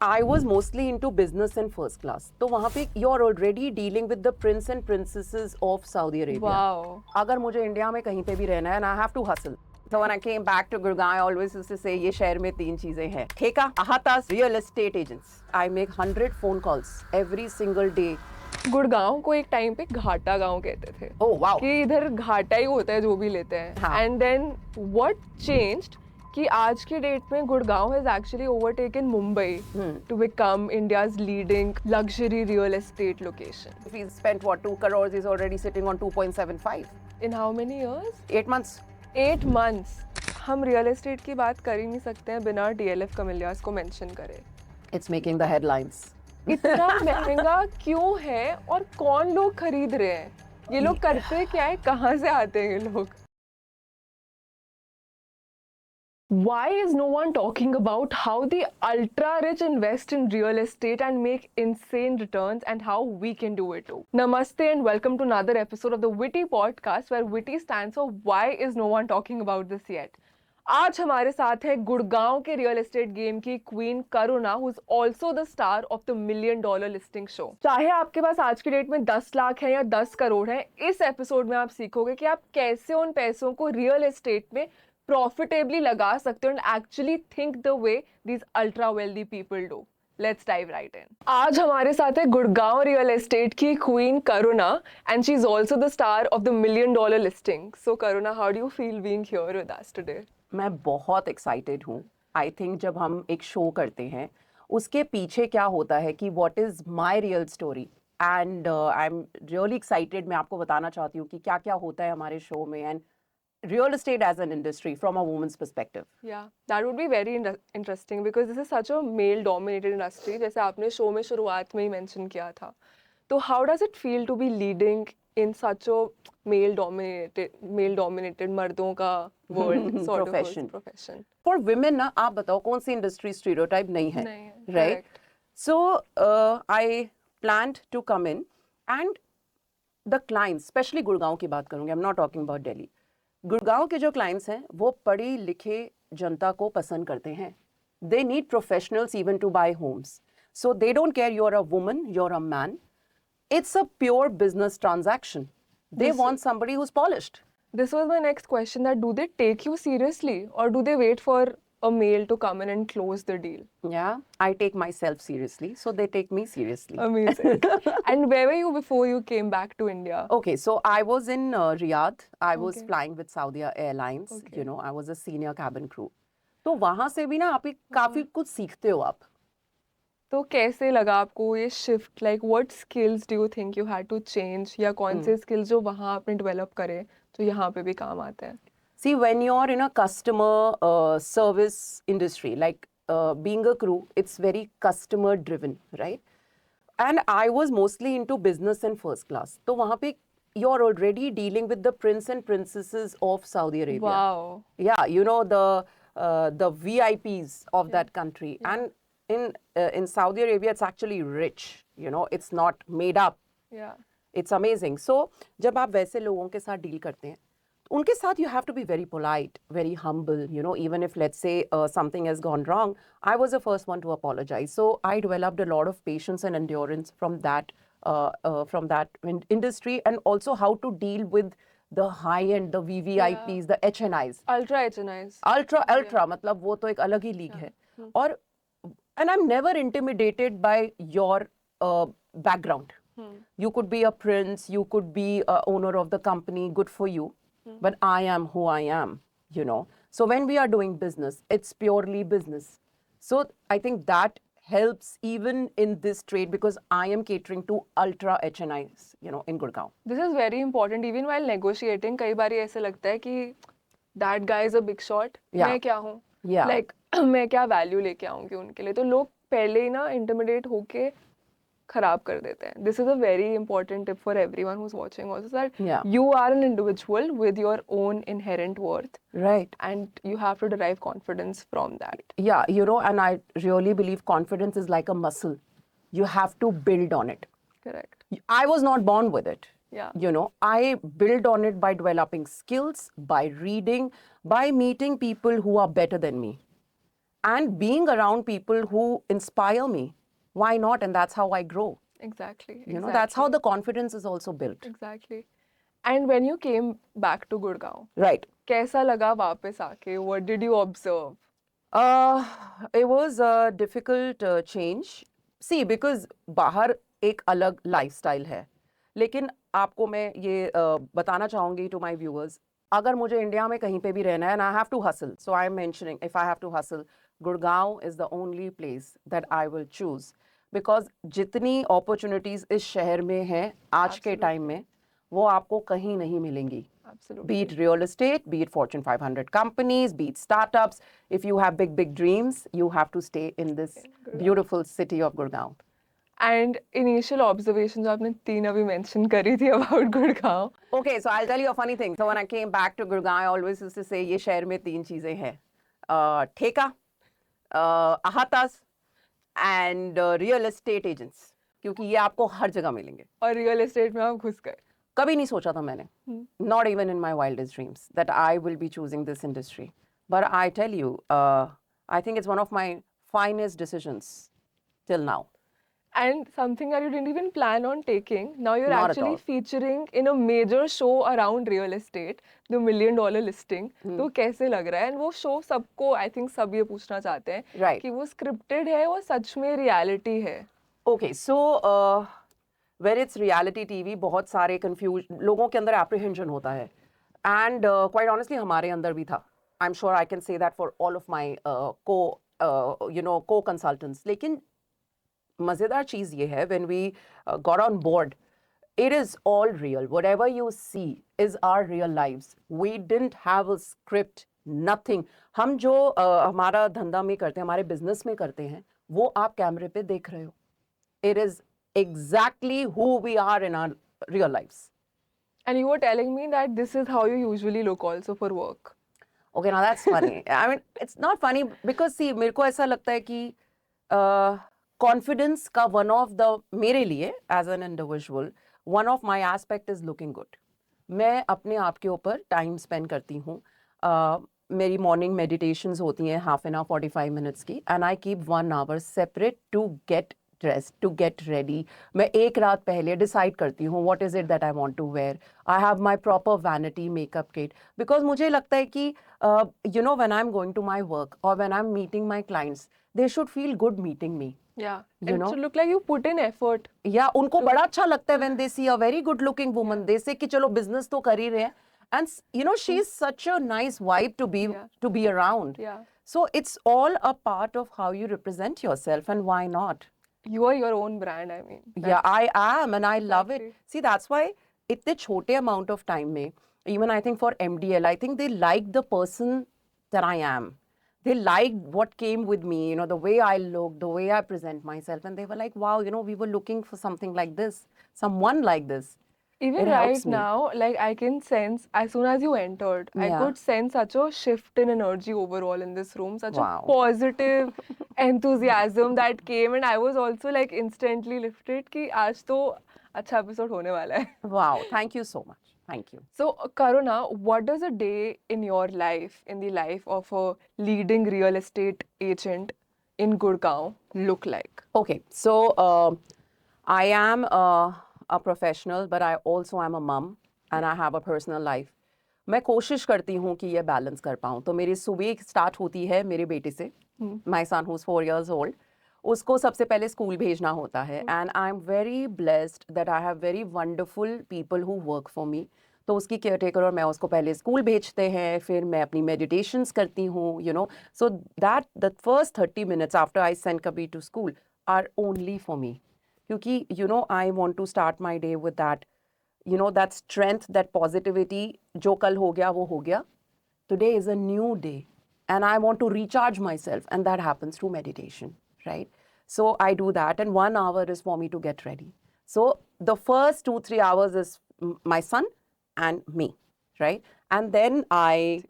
I was mostly into business and first class. तो वहाँ पे you're already dealing with the prince and princesses of Saudi Arabia. Wow. अगर मुझे India में कहीं पे भी रहना है and I have to hustle. So when I came back to Gurgaon, I always used to say ये शहर में 3 चीजें हैं. ठेका, ahatas, real estate agents. I make 100 phone calls every single day. Gurgaon को एक टाइम पे घाटा गांव कहते थे. Oh wow. कि इधर घाटा ही होता है जो भी लेते हैं. हाँ. And then what changed कि आज के डेट में Gurgaon has actually overtaken Mumbai to become India's leading luxury real estate location. If he spent what 2 crores, he's already sitting on 2.75. In how many years? 8 months. 8 months. हम real estate की बात कर ही नहीं सकते हैं बिना DLF कमिलियास को मेंशन करे. It's making the headlines. इतना महंगा क्यों है और कौन लोग खरीद रहे हैं? ये लोग करते क्या है? कहाँ से आते हैं ये लोग? Why is no one talking about how the ultra rich invest in real estate and make insane returns and how we can do it too? Namaste and welcome to another episode of the Witty podcast where Witty stands for why is no one talking about this yet? आज हमारे साथ है गुड़गांव के real estate game की queen Karuna who is also the star of the $1 million listing show. चाहे आपके पास आज की डेट में 10 लाख है या 10 करोड़ है, इस एपिसोड में आप सीखोगे कि आप कैसे उन पैसों को रियल एस्टेट में प्रॉफिटेबली लगा सकते हो and actually think the way these ultra wealthy people do. Let's dive right in. आज हमारे साथ है गुड़गांव रियल एस्टेट की queen Karuna and she's also the star of the $1 million listing. So Karuna, how do you feel being here with us today? मैं बहुत excited हूँ. I think जब हम एक शो करते हैं उसके पीछे क्या होता है कि what is my real story and I am really excited. मैं आपको बताना चाहती हूँ कि क्या क्या होता है हमारे शो में and real estate as an industry from a woman's perspective. Yeah, that would be very interesting because this is such a male dominated industry. जैसे आपने शो में शुरुआत में ही मेंशन किया था. तो how does it feel to be leading in such a male dominated मर्दों का world sort Profession. of profession? For women ना आप बताओ कौन सी industry stereotype नहीं है, नहीं है, right? correct. So I planned to come in and the clients, especially Gurgaon की बात करूँगी. I'm not talking about Delhi. Gurgaon के जो क्लाइंट्स हैं वो पढ़ी लिखे जनता को पसंद करते हैं. They need professionals even to buy homes. So they don't care you are a woman, you are a man. It's a pure business transaction. They want somebody who is polished. This was my next question, that do they take you seriously or do they wait for a male to come in and close the deal? Yeah, I take myself seriously, so they take me seriously. Amazing. And where were you before you came back to India? Okay, so I was in Riyadh. I was Okay. flying with Saudi Airlines. Okay. You know, I was a senior cabin crew. तो वहाँ से भी ना आप एक काफी कुछ सीखते हो आप. तो कैसे लगा आपको ये shift? Like what skills do you think you had to change, या कौन से स्किल्स जो वहाँ आपने डेवलप करे जो यहाँ पे भी काम आते हैं? See, when you're in a customer service industry, like being a crew, it's very customer driven, right? And I was mostly into business and first class. तो वहाँ पे you're already dealing with the prince and princesses of Saudi Arabia. Wow. Yeah, you know the VIPs of that country. And in Saudi Arabia, it's actually rich. You know, it's not made up. Yeah. It's amazing. So जब आप वैसे लोगों के साथ deal करते हैं, उनके साथ you have to be very polite, very humble. You know, even if let's say something has gone wrong, I was the first one to apologize. So I developed a lot of patience and endurance from that industry, and also how to deal with the high end, the VVIPs, the HNIs. Ultra HNIs. Ultra मतलब वो तो एक अलग ही league है. और and I'm never intimidated by your background. You could be a prince, you could be a owner of the company, good for you. But I am who I am, you know. So when we are doing business, it's purely business. So I think that helps even in this trade because I am catering to ultra HNIs, you know, in Gurgaon. This is very important. Even while negotiating, कई बार ऐसे लगता है कि that guy is a big shot. Yeah. मैं क्या हूँ? Yeah. Like मैं क्या वैल्यू लेके आऊँगी उनके लिए? तो लोग पहले ही ना इंटिमिडेट होके खराब कर देते हैं. This is a very important tip for everyone who's watching also, that Yeah. you are an individual with your own inherent worth, Right. and you have to derive confidence from that. Yeah, you know, and I really believe confidence is like a muscle. You have to build on it. Correct. I was not born with it. Yeah. You know, I build on it by developing skills, by reading, by meeting people who are better than me. and being around people who inspire me. Why not? And that's how I grow. Exactly. You know, that's how the confidence is also built. Exactly. And when you came back to Gurgaon, Right. कैसा लगा वापस आके? What did you observe? Uh, it was a difficult change. See, because बाहर एक अलग lifestyle है. लेकिन आपको मैं ये बताना चाहूँगी to my viewers, अगर मुझे इंडिया में कहीं पे भी रहना है, and I have to hustle. So I am mentioning, if I have to hustle, Gurgaon is the only place that I will choose. Because जितनी opportunities इस शहर में हैं आज के टाइम में, वो आपको कहीं नहीं मिलेंगी. Absolutely. Be it real estate, be it Fortune 500 companies, be it startups. If you have big, big dreams, you have to stay in this beautiful city of Gurgaon. And initial observations आपने तीन अभी mention करी थी about Gurgaon. Okay, so I'll tell you a funny thing. So when I came back to Gurgaon, I always used to say, ये शहर में तीन चीजें हैं. ठेका, ahatas, and real estate agents. क्योंकि ये आपको हर जगह मिलेंगे. और real estate में आप घुस गए. कभी नहीं सोचा था मैंने. Not even in my wildest dreams that I will be choosing this industry. But I tell you, I think it's one of my finest decisions till now. And something that you didn't even plan on taking, now you're Not at actually all. featuring in a major show around real estate, the $1 million listing. तो कैसे लग रहा है? And वो show सबको, I think सब ये पूछना चाहते हैं Right. कि वो scripted है, वो सच में reality है. Okay, so where it's reality TV, बहुत सारे confusion, लोगों के अंदर apprehension होता है. And quite honestly, हमारे अंदर भी था. I'm sure I can say that for all of my co-consultants. लेकिन मज़ेदार चीज़ ये है, when we got on board, it is all real. Whatever you see is our real lives. We didn't have a script, nothing. हम जो हमारा धंधा में करते हैं, हमारे business में करते हैं, वो आप कैमरे पे देख रहे हो. It is exactly who we are in our real lives. And you were telling me that this is how you usually look also for work. Okay, now that's funny. I mean, it's not funny because see, मेरे को ऐसा लगता है कि confidence का one of the, मेरे लिए as an individual, one of my aspect is looking good. मैं अपने आप के ऊपर time spend करती हूँ. मेरी morning meditations होती हैं half an hour 45 minutes की, and I keep 1 hour separate to get dressed, to get ready. मैं एक रात पहले decide करती हूँ what is it that I want to wear. I have my proper vanity makeup kit because मुझे लगता है कि you know, when I'm going to my work or when I'm meeting my clients, they should feel good meeting me. Yeah. You know? It should look like you put in effort. या उनको बड़ा अच्छा लगता है when they see a very good looking woman. They say कि चलो business तो कर ही रहे हैं. And you know, she's such a nice vibe to be around. Yeah. So it's all a part of how you represent yourself, and why not? You are your own brand, I mean. Yeah, I am, and I love it. Exactly. See, that's why इतने छोटे amount of time में, even I think for MDL, I think they like the person that I am. They liked what came with me, you know, the way I look, the way I present myself, and they were like, wow, you know, we were looking for something like this, someone like this. Even It right helps me. now, like I can sense, as soon as you entered, I Yeah. could sense such a shift in energy overall in this room, such Wow. a positive enthusiasm that came, and I was also like instantly lifted कि आज तो अच्छा episode होने वाला है. Wow, thank you so much. Thank you. So, Karuna, what does a day in your life, in the life of a leading real estate agent in Gurgaon, look like? Okay, so I am a professional, but I also am a mom, and I have a personal life. मैं कोशिश करती हूँ कि ये balance कर पाऊँ. तो मेरी सुबह स्टार्ट होती है मेरे बेटे से, my son who's 4 years old. उसको सबसे पहले स्कूल भेजना होता है, and I'm very blessed that I have very wonderful people who work for me. तो उसकी केयर टेकर और मैं उसको पहले स्कूल भेजते हैं, फिर मैं अपनी मेडिटेशंस करती हूँ, you know. So that the first 30 minutes after I send Kabir to school are only for me. क्योंकि you know, I want to start my day with that, you know, that strength, that positivity. जो कल हो गया वो हो गया. Today is a new day, and I want to recharge myself, and that happens through meditation, right? So I do that, and 1 hour is for me to get ready. So the first 2-3 hours is my son and me, right? And then I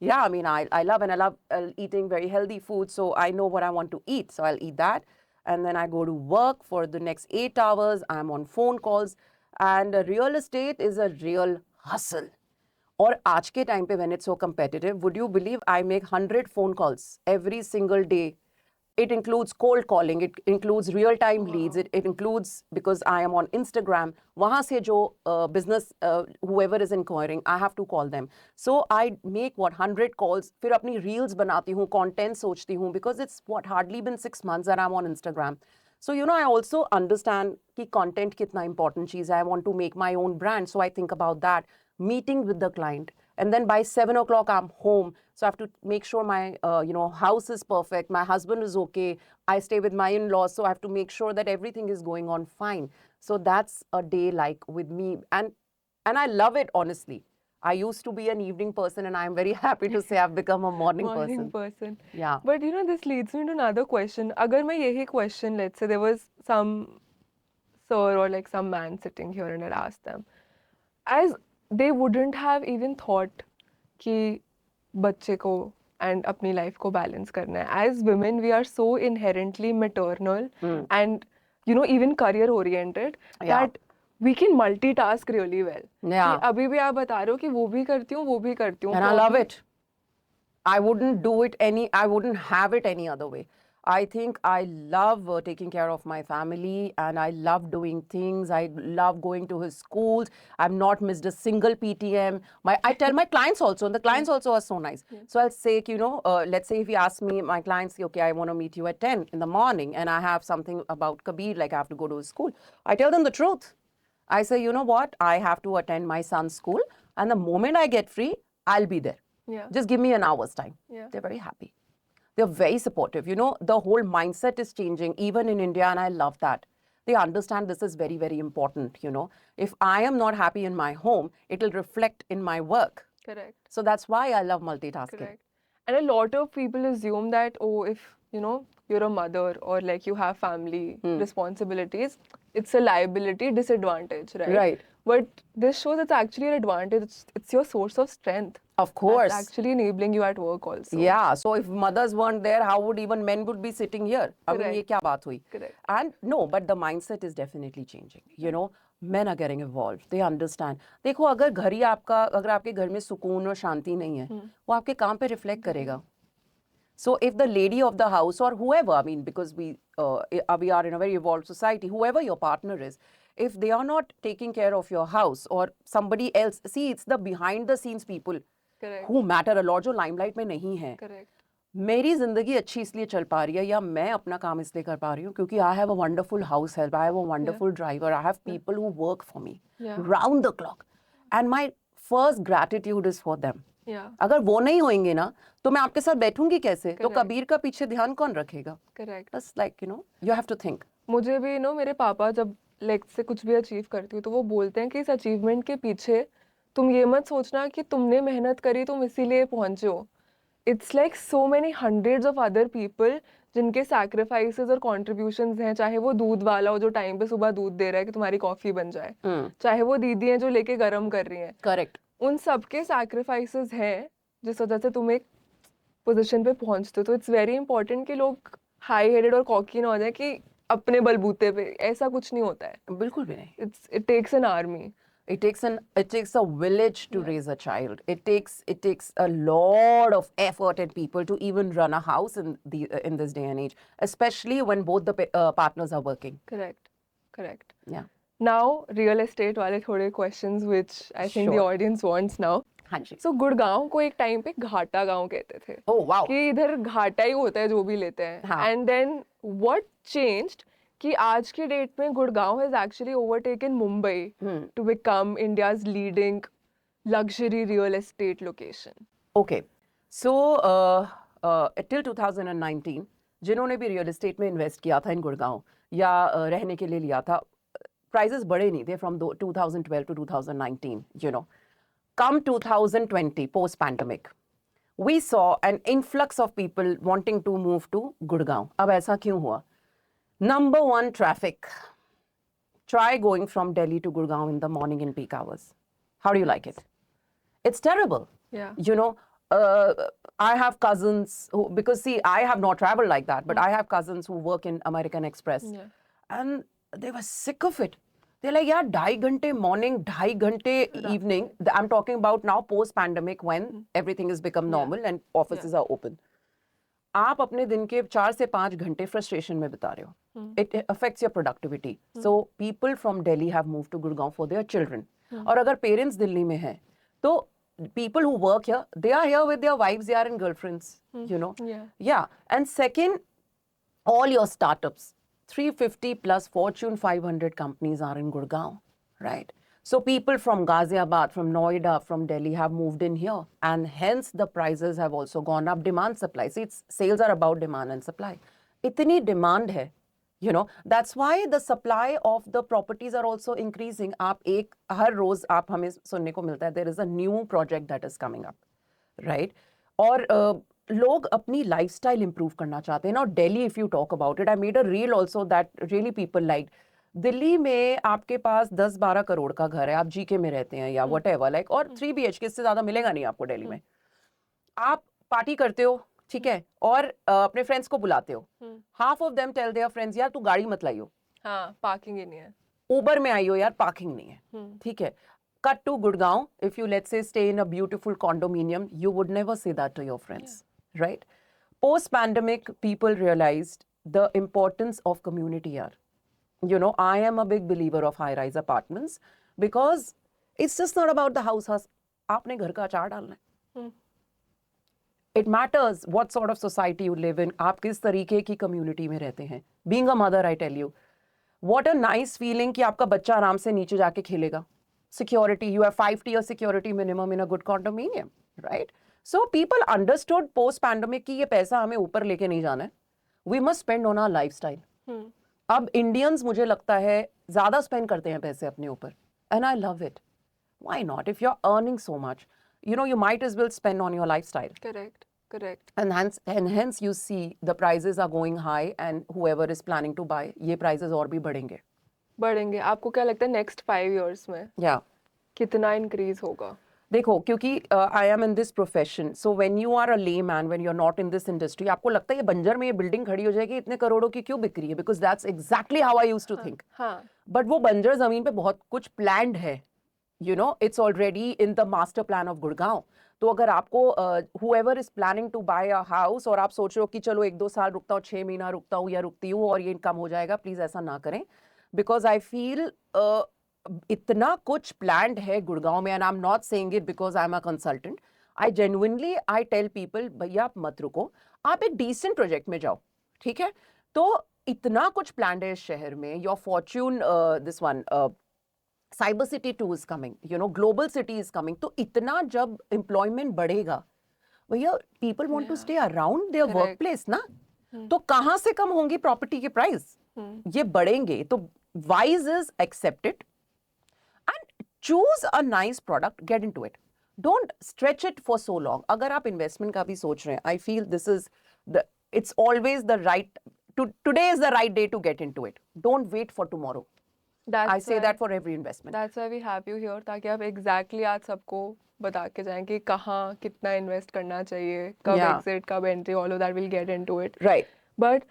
love eating very healthy food, so I know what I want to eat, so I'll eat that. And then I go to work for the next 8 hours. I'm on phone calls, and real estate is a real hustle. और आज के time पे when it's so competitive, would you believe I make 100 phone calls every single day? It includes cold calling, it includes real-time leads, it includes, because I am on Instagram, वहाँ से जो business, whoever is inquiring, I have to call them. So I make 100 calls, फिर अपनी reels बनाती हूँ, content सोचती हूँ, because it's hardly been 6 months that I'm on Instagram. So, I also understand कि content कितना important चीज़ है. I want to make my own brand, so I think about that. Meeting with the client. And then by 7 o'clock, I'm home. So I have to make sure my, house is perfect. My husband is okay. I stay with my in-laws. So I have to make sure that everything is going on fine. So that's a day like with me. And I love it, honestly. I used to be an evening person, and I'm very happy to say I've become a morning person. Yeah. But this leads me to another question. Agar मैं यही question, let's say there was some sir or like some man sitting here and I asked them, as they wouldn't have even thought कि बच्चे को and अपनी life को balance करना है. As women, we are so inherently maternal and even career oriented that we can multitask really well. Yeah. कि अभी भी आप बता रहे हो कि वो भी करती हूँ, वो भी करती हूँ. And I love it. I wouldn't have it any other way. I think I love taking care of my family, and I love doing things. I love going to his schools. I've not missed a single PTM. I tell my clients also, and the clients also are so nice. So I'll say, let's say if you ask me, my clients say, okay, I want to meet you at 10 in the morning, and I have something about Kabir, like I have to go to his school. I tell them the truth. I say, you know what? I have to attend my son's school, and the moment I get free, I'll be there. Yeah. Just give me an hour's time. Yeah. They're very happy. They're very supportive. The whole mindset is changing, even in India, and I love that. They understand this is very, very important. If I am not happy in my home, it will reflect in my work. Correct. So that's why I love multitasking. Correct. And a lot of people assume that, if, you're a mother or like you have family responsibilities, it's a liability, disadvantage, right? Right. But this shows it's actually an advantage. It's your source of strength. Of course. That's actually enabling you at work also. Yeah. So if mothers weren't there, how would even men would be sitting here? I mean, Correct. ये क्या बात हुई? Correct. And no, but the mindset is definitely changing. Men are getting evolved. They understand. देखो, अगर आपके घर में सुकून और शांति नहीं है, वो आपके काम पे reflect करेगा. So if the lady of the house or whoever, I mean, because we are in a very evolved society, whoever your partner is, if they are not taking care of your house or somebody else, see, it's the behind the scenes people Correct. who matter a lot, जो limelight में नहीं है. Correct. मेरी जिंदगी अच्छी इसलिए चल पा रही है, या मैं अपना काम इसलिए कर पा रही हूँ क्योंकि I have a wonderful house help, I have a wonderful driver, I have people who work for me round the clock, and my first gratitude is for them. Yeah. अगर वो नहीं होंगे ना, तो मैं आपके साथ बैठूंगी कैसे? तो कबीर का पीछे ध्यान कौन रखेगा? Correct. That's like, you have to think. मुझे भी मेरे पापा जब से कुछ भी अचीव करती हूँ तो वो बोलते हैं कि इस अचीवमेंट के पीछे तुम ये मत सोचना कि तुमने मेहनत करी तुम इसीलिए पहुंचे हो. It's like so many hundreds of other people जिनके sacrifices और contributions हैं, चाहे वो दूध वाला हो जो टाइम पे सुबह दूध दे रहा है कि तुम्हारी कॉफी बन जाए, चाहे वो दीदी हैं जो लेके गरम कर रही हैं. Correct. उन सबके sacrifices हैं जिस वजह से तुम एक पोजीशन पे पहुंचते हो. तो इट्स वेरी इंपॉर्टेंट कि लोग हाई हेडेड और कॉकी ना हो जाए कि अपने बलबूते पे. ऐसा कुछ नहीं होता है. बिल्कुल भी नहीं. It takes an army. It takes a village to raise a child. It takes a lot of effort and people to even run a house in this day and age, especially when both the partners are working. Correct. Yeah. Now, real estate वाले थोड़े questions which I think the audience wants now. हाँ जी. So Gurgaon को एक time पे घाटा गांव कहते थे. Oh wow. कि इधर घाटा ही होता है जो भी लेते हैं. हाँ. And then what changed? कि आज के डेट में Gurgaon has actually overtaken Mumbai to become India's leading luxury real estate location. Okay. So till 2019 जिन्होंने भी real estate में invest किया था in गुड़गांव या रहने के लिए लिया था, prices बढ़े नहीं थे from 2012 to 2019, Come 2020, post-pandemic, we saw an influx of people wanting to move to Gurgaon. अब ऐसा क्यों हुआ? Number one, traffic. Try going from Delhi to Gurgaon in the morning in peak hours. How do you like it? It's terrible. Yeah. I have cousins who, because see, I have not traveled like that, but I have cousins who work in American Express. Yeah. And they were sick of it. they're like, yeah, 2.5 घंटे morning, 2.5 घंटे evening. I'm talking about now post pandemic when everything has become normal and offices are open. आप अपने दिन के 4 से 5 घंटे frustration में बिता रहे हो. It affects your productivity. So people from Delhi have moved to Gurgaon for their children. और अगर parents दिल्ली में हैं, तो people who work here, they are here with their wives, they are and girlfriends, you know. Yeah. And second, all your startups, 350 plus Fortune 500 companies are in Gurgaon, right? So people from Ghaziabad, from Noida, from Delhi have moved in here, and hence the prices have also gone up. Demand supply. See, sales are about demand and supply. Itni demand hai, you know. That's why the supply of the properties are also increasing. हर रोज आप हमें सुनने को मिलता है, there is a new project that is coming up, right? और लोग अपनी lifestyle improve करना चाहते हैं. Now Delhi, if you talk about it, I made a reel also that really people liked. Delhi में आपके पास 10-12 करोड़ का घर है, आप जीके में रहते हैं या whatever, like, और 3 BHK से ज्यादा मिलेगा नहीं आपको दिल्ली में. आप पार्टी करते हो, ठीक है, और अपने फ्रेंड्स को बुलाते हो. Half of them tell their friends, यार तू गाड़ी मत लाइयो, हाँ, पार्किंग ही नहीं है, उबर में आइयो यार, पार्किंग नहीं है, ठीक है. Cut to Gurgaon, if you let's say stay in a beautiful condominium, you would never say that to your friends, right? Post pandemic, people realized the importance of community here. You know, I am a big believer of high rise apartments because it's just not about the house. आपने घर का अचार डालना है. It matters what sort of society you live in. आप किस तरीके की community में रहते हैं. Being a mother, I tell you, what a nice feeling कि आपका बच्चा आराम से नीचे जाके खेलेगा. Security, you have 5-tier security minimum in a good condominium, right? So people understood post pandemic कि ये पैसा हमें ऊपर लेके नहीं जाना है. We must spend on our lifestyle. अब इंडियंस मुझे लगता है ज्यादा स्पेंड करते हैं पैसे अपने ऊपर, and I love it. Why not? If you are earning so much, you know, you might as well spend on your lifestyle. Correct. And hence you see the prices are going high, and whoever is planning to buy, ये prices और भी बढ़ेंगे. आपको क्या लगता है next 5 years में कितना इंक्रीज होगा? देखो, क्योंकि I am in this profession, so when you are a layman, when you are not in this industry, आपको लगता है ये बंजर में ये बिल्डिंग खड़ी हो जाएगी, इतने करोड़ों की क्यों बिक रही है? Because that's exactly how I used to think. But वो बंजर जमीन पे बहुत कुछ प्लान्ड है, you know, it's already in the master plan of Gurgaon. तो अगर आपको whoever is planning to buy a house और आप सोच रहे हो कि चलो 1-2 साल रुकता हूँ, 6 महीना रुकता हूँ या रुकती हूँ और ये इनकम हो जाएगा, प्लीज ऐसा ना करें. बिकॉज आई फील इतना कुछ प्लान्ड है गुड़गांव में, and I am not saying it because I am a consultant. I genuinely I tell people, भैया आप मत रुको, आप एक डिसेंट प्रोजेक्ट में जाओ, ठीक है. तो इतना कुछ प्लान्ड है इस शहर में. Your Fortune, this one, cyber city 2 is coming, you know, global city is coming. तो इतना जब employment बढ़ेगा, भैया people want to stay around their workplace ना. तो कहाँ से कम होंगी प्रॉपर्टी के प्राइस? ये बढ़ेंगे. तो wise is accept it and choose a nice product, get into it. Don't stretch it for so long. अगर आप investment का भी सोच रहे हैं, I feel this is it's always the right, today is the right day to get into it. Don't wait for tomorrow. I say that for every investment. That's why we have you here, ताकि आप exactly आज सबको बता के जाएं कि कहाँ कितना इन्वेस्ट करना चाहिए, कब exit, कब entry, all of that we'll get into it. Right. But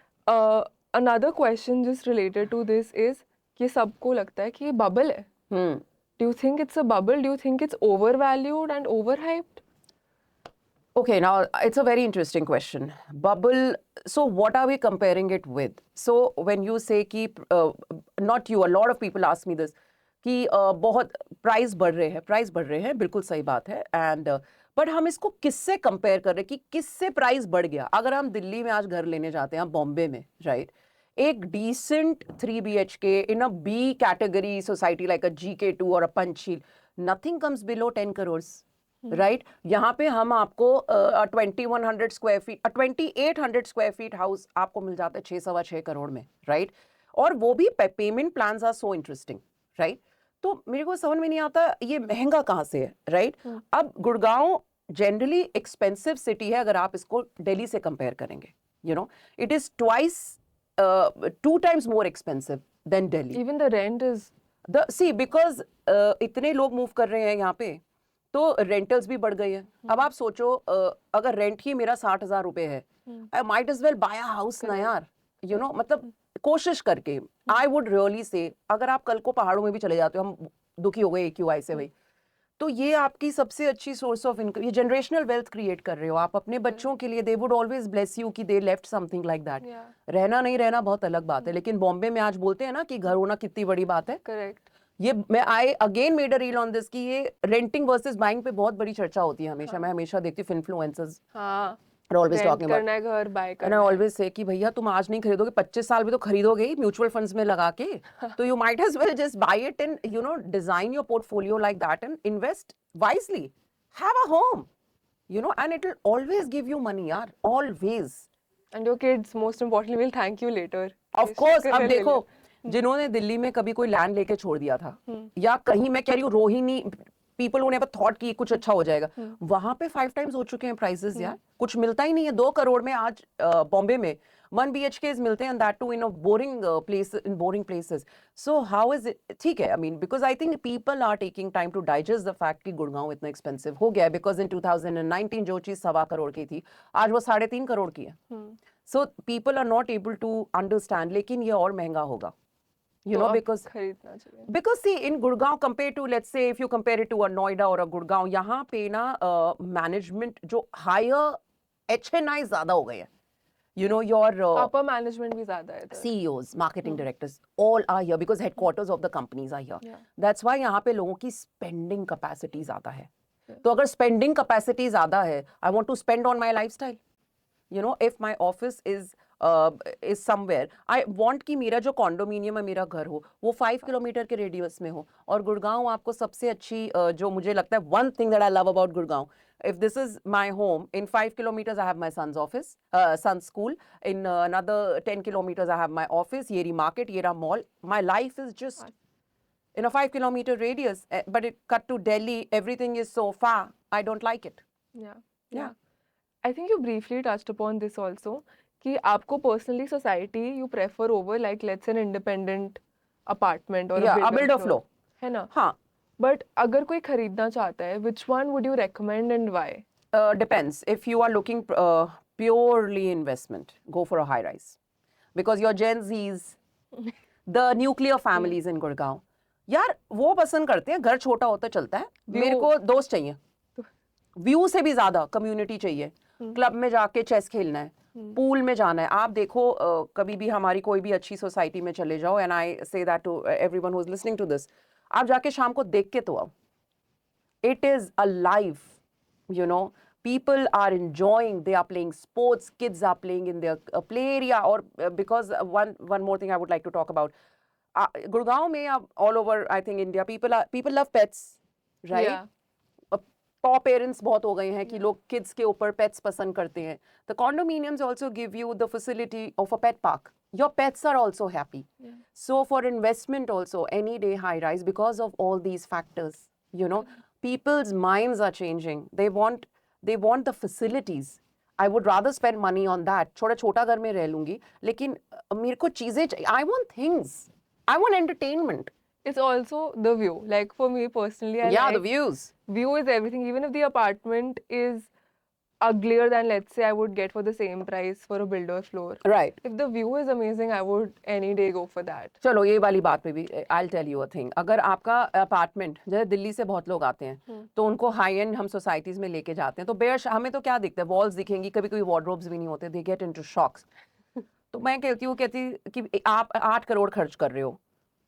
another question just related to this is कि सबको लगता है कि ये bubble है. Do you think it's a bubble? Do you think it's overvalued and overhyped? Okay, now it's a very interesting question. Bubble, so what are we comparing it with? So when you say कि, not you, a lot of people ask me this, कि बहुत price बढ़ रहे हैं, बिल्कुल सही बात है. एंड बट हम इसको किससे कंपेयर कर रहे हैं कि किससे प्राइस बढ़ गया? अगर हम दिल्ली में आज घर लेने जाते हैं, बॉम्बे में, राइट, एक decent 3 BHK in a B category society like a GK2 और a Panchsheel, nothing comes below 10 crores. Right, यहाँ पे हम आपको 2100 square feet, 2800 square feet house आपको मिल जाता है 6-6.25 करोड़ में, राइट. और वो भी payment plans are so interesting, right. तो मेरे को समझ में नहीं आता ये महंगा कहाँ से है, राइट. अब गुड़गांव जनरली एक्सपेंसिव सिटी है अगर आप इसको दिल्ली से कंपेयर करेंगे, you know, it is twice 2 times more expensive than Delhi. Even the rent is because इतने लोग मूव कर रहे हैं यहाँ पे, तो रेंटल्स भी बढ़ गई है. अब आप सोचो, अगर रेंट ही मेरा 60,000 रुपए है, I might as well buy a house ना यार, यू नो. मतलब कोशिश करके आई वुड रियली से, अगर आप कल को पहाड़ों में भी चले जाते हो, हम दुखी हो गए AQI से भाई, तो ये आपकी सबसे अच्छी सोर्स ऑफ इनकम, ये जनरेशनल वेल्थ क्रिएट कर रहे हो आप अपने बच्चों के लिए. They would always bless you कि they left something like that. रहना नहीं रहना बहुत अलग बात है, लेकिन बॉम्बे में आज बोलते हैं ना कि घर होना कितनी बड़ी बात है. करेक्ट. ये मैं I again made a reel on this कि ये रेंटिंग वर्सेस बाइंग पे बहुत बड़ी चर्चा होती है हमेशा. मैं हमेशा देखती हूँ influencers are always talking about करना है घर, बाय करना and I है. always say कि भैया तुम आज नहीं खरीदोगे 25 साल में तो खरीदोगे ही म्यूचुअल फंड्स में लगा के. तो you might as well just buy it and you know design your portfolio like that and invest wisely. Have a home, you know, and it will always give you money यार, always. And your kids most importantly will thank you later. Of course. अब देखो जिन्होंने दिल्ली में कभी कोई land लेके छोड़ दिया था, या कहीं मैं कह रही हूँ Rohini, people who never thought कि कुछ अच्छा हो जाएगा, वहां पे 5 टाइम्स हो चुके हैं प्राइसेस यार. कुछ मिलता ही नहीं है 2 करोड़ में आज बॉम्बे में 1 BHKs मिलते हैं, that too in a boring place, in boring places. So how is it? ठीक है, I mean because I think people are taking time to digest the fact कि गुड़गांव इतना एक्सपेंसिव हो गया है. बिकॉज इन 2019 जो चीज 2.25 करोड़ की थी आज वो 3.5 करोड़ की है. So people are not able to understand, लेकिन ये और महंगा होगा. You know, because see in Gurgaon compared to, let's say if you compare it to a Noida or a Gurgaon, यहाँ पे ना management जो higher HNI ज़्यादा हो गए हैं. You know your upper management भी ज़्यादा है. CEOs, marketing directors, all are here because headquarters of the companies are here. That's why यहाँ पे लोगों की spending capacity ज़्यादा है. तो अगर spending capacity ज़्यादा है, I want to spend on my lifestyle. You know, if my office is somewhere, I want कि मेरा जो कॉन्डोमिनियम है, मेरा घर हो, वो 5 किलोमीटर के रेडियस में हो. और गुड़गांव आपको सबसे अच्छी जो मुझे लगता है, one thing that I love about Gurgaon, if this is my home, in 5 kilometers I have my son's office, son's school. In another 10 kilometers I have my office, Yeri Market, Yera Mall. My life is just in a 5 kilometer radius. But it cut to Delhi, everything is so far. I don't like it. Yeah. I think you briefly touched upon this also. कि आपको personally society you prefer over like let's say an independent apartment or a builder floor, है ना? हाँ. But अगर कोई खरीदना चाहता है, which one would you recommend and why? Depends. If you are looking purely investment, go for a high rise, because your Gen Zs, the nuclear families in Gurgaon, यार वो पसंद करते हैं घर छोटा होता चलता है. मेरे को दोस्त चाहिए, व्यू से भी ज्यादा कम्युनिटी चाहिए. क्लब में जाके चेस खेलना है, पूल में जाना है. आप देखो कभी भी हमारी कोई भी अच्छी सोसाइटी में चले जाओ, and I say that to everyone who is listening to this, आप जाके शाम को देख के तो आओ. It is a life, you know. People are enjoying, they are playing sports, kids are playing in their play area. Or because one more thing I would like to talk about, Gurgaon mein, all over I think India, people love pets, right? पॉ parents बहुत हो गए हैं कि लोग kids के ऊपर pets पसंद करते हैं. The condominiums also give you the facility of a pet park. Your pets are also happy. So for investment also any day high rise because of all these factors. You know, people's minds are changing. They want the facilities. I would rather spend money on that. छोटा घर में रह लूंगी, लेकिन मेरे को चीजें, I want things, I want entertainment. It's also the view. Like for me personally, the views. View is everything. Even if the apartment is uglier than, let's say, I would get for the same price for a builder floor. Right. If the view is amazing, I would any day go for that. चलो ये वाली बात पे भी I'll tell you a thing. अगर आपका apartment, जैसे दिल्ली से बहुत लोग आते हैं, तो उनको हाई एंड हम सोसाइटीज में लेके जाते हैं, तो बेयर हमें तो क्या दिखता है, वॉल्स दिखेंगी, कभी कभी वार्डरोब्स भी नहीं होते. They get into shocks. तो मैं कहती कि आप 8 करोड़ खर्च कर रहे हो,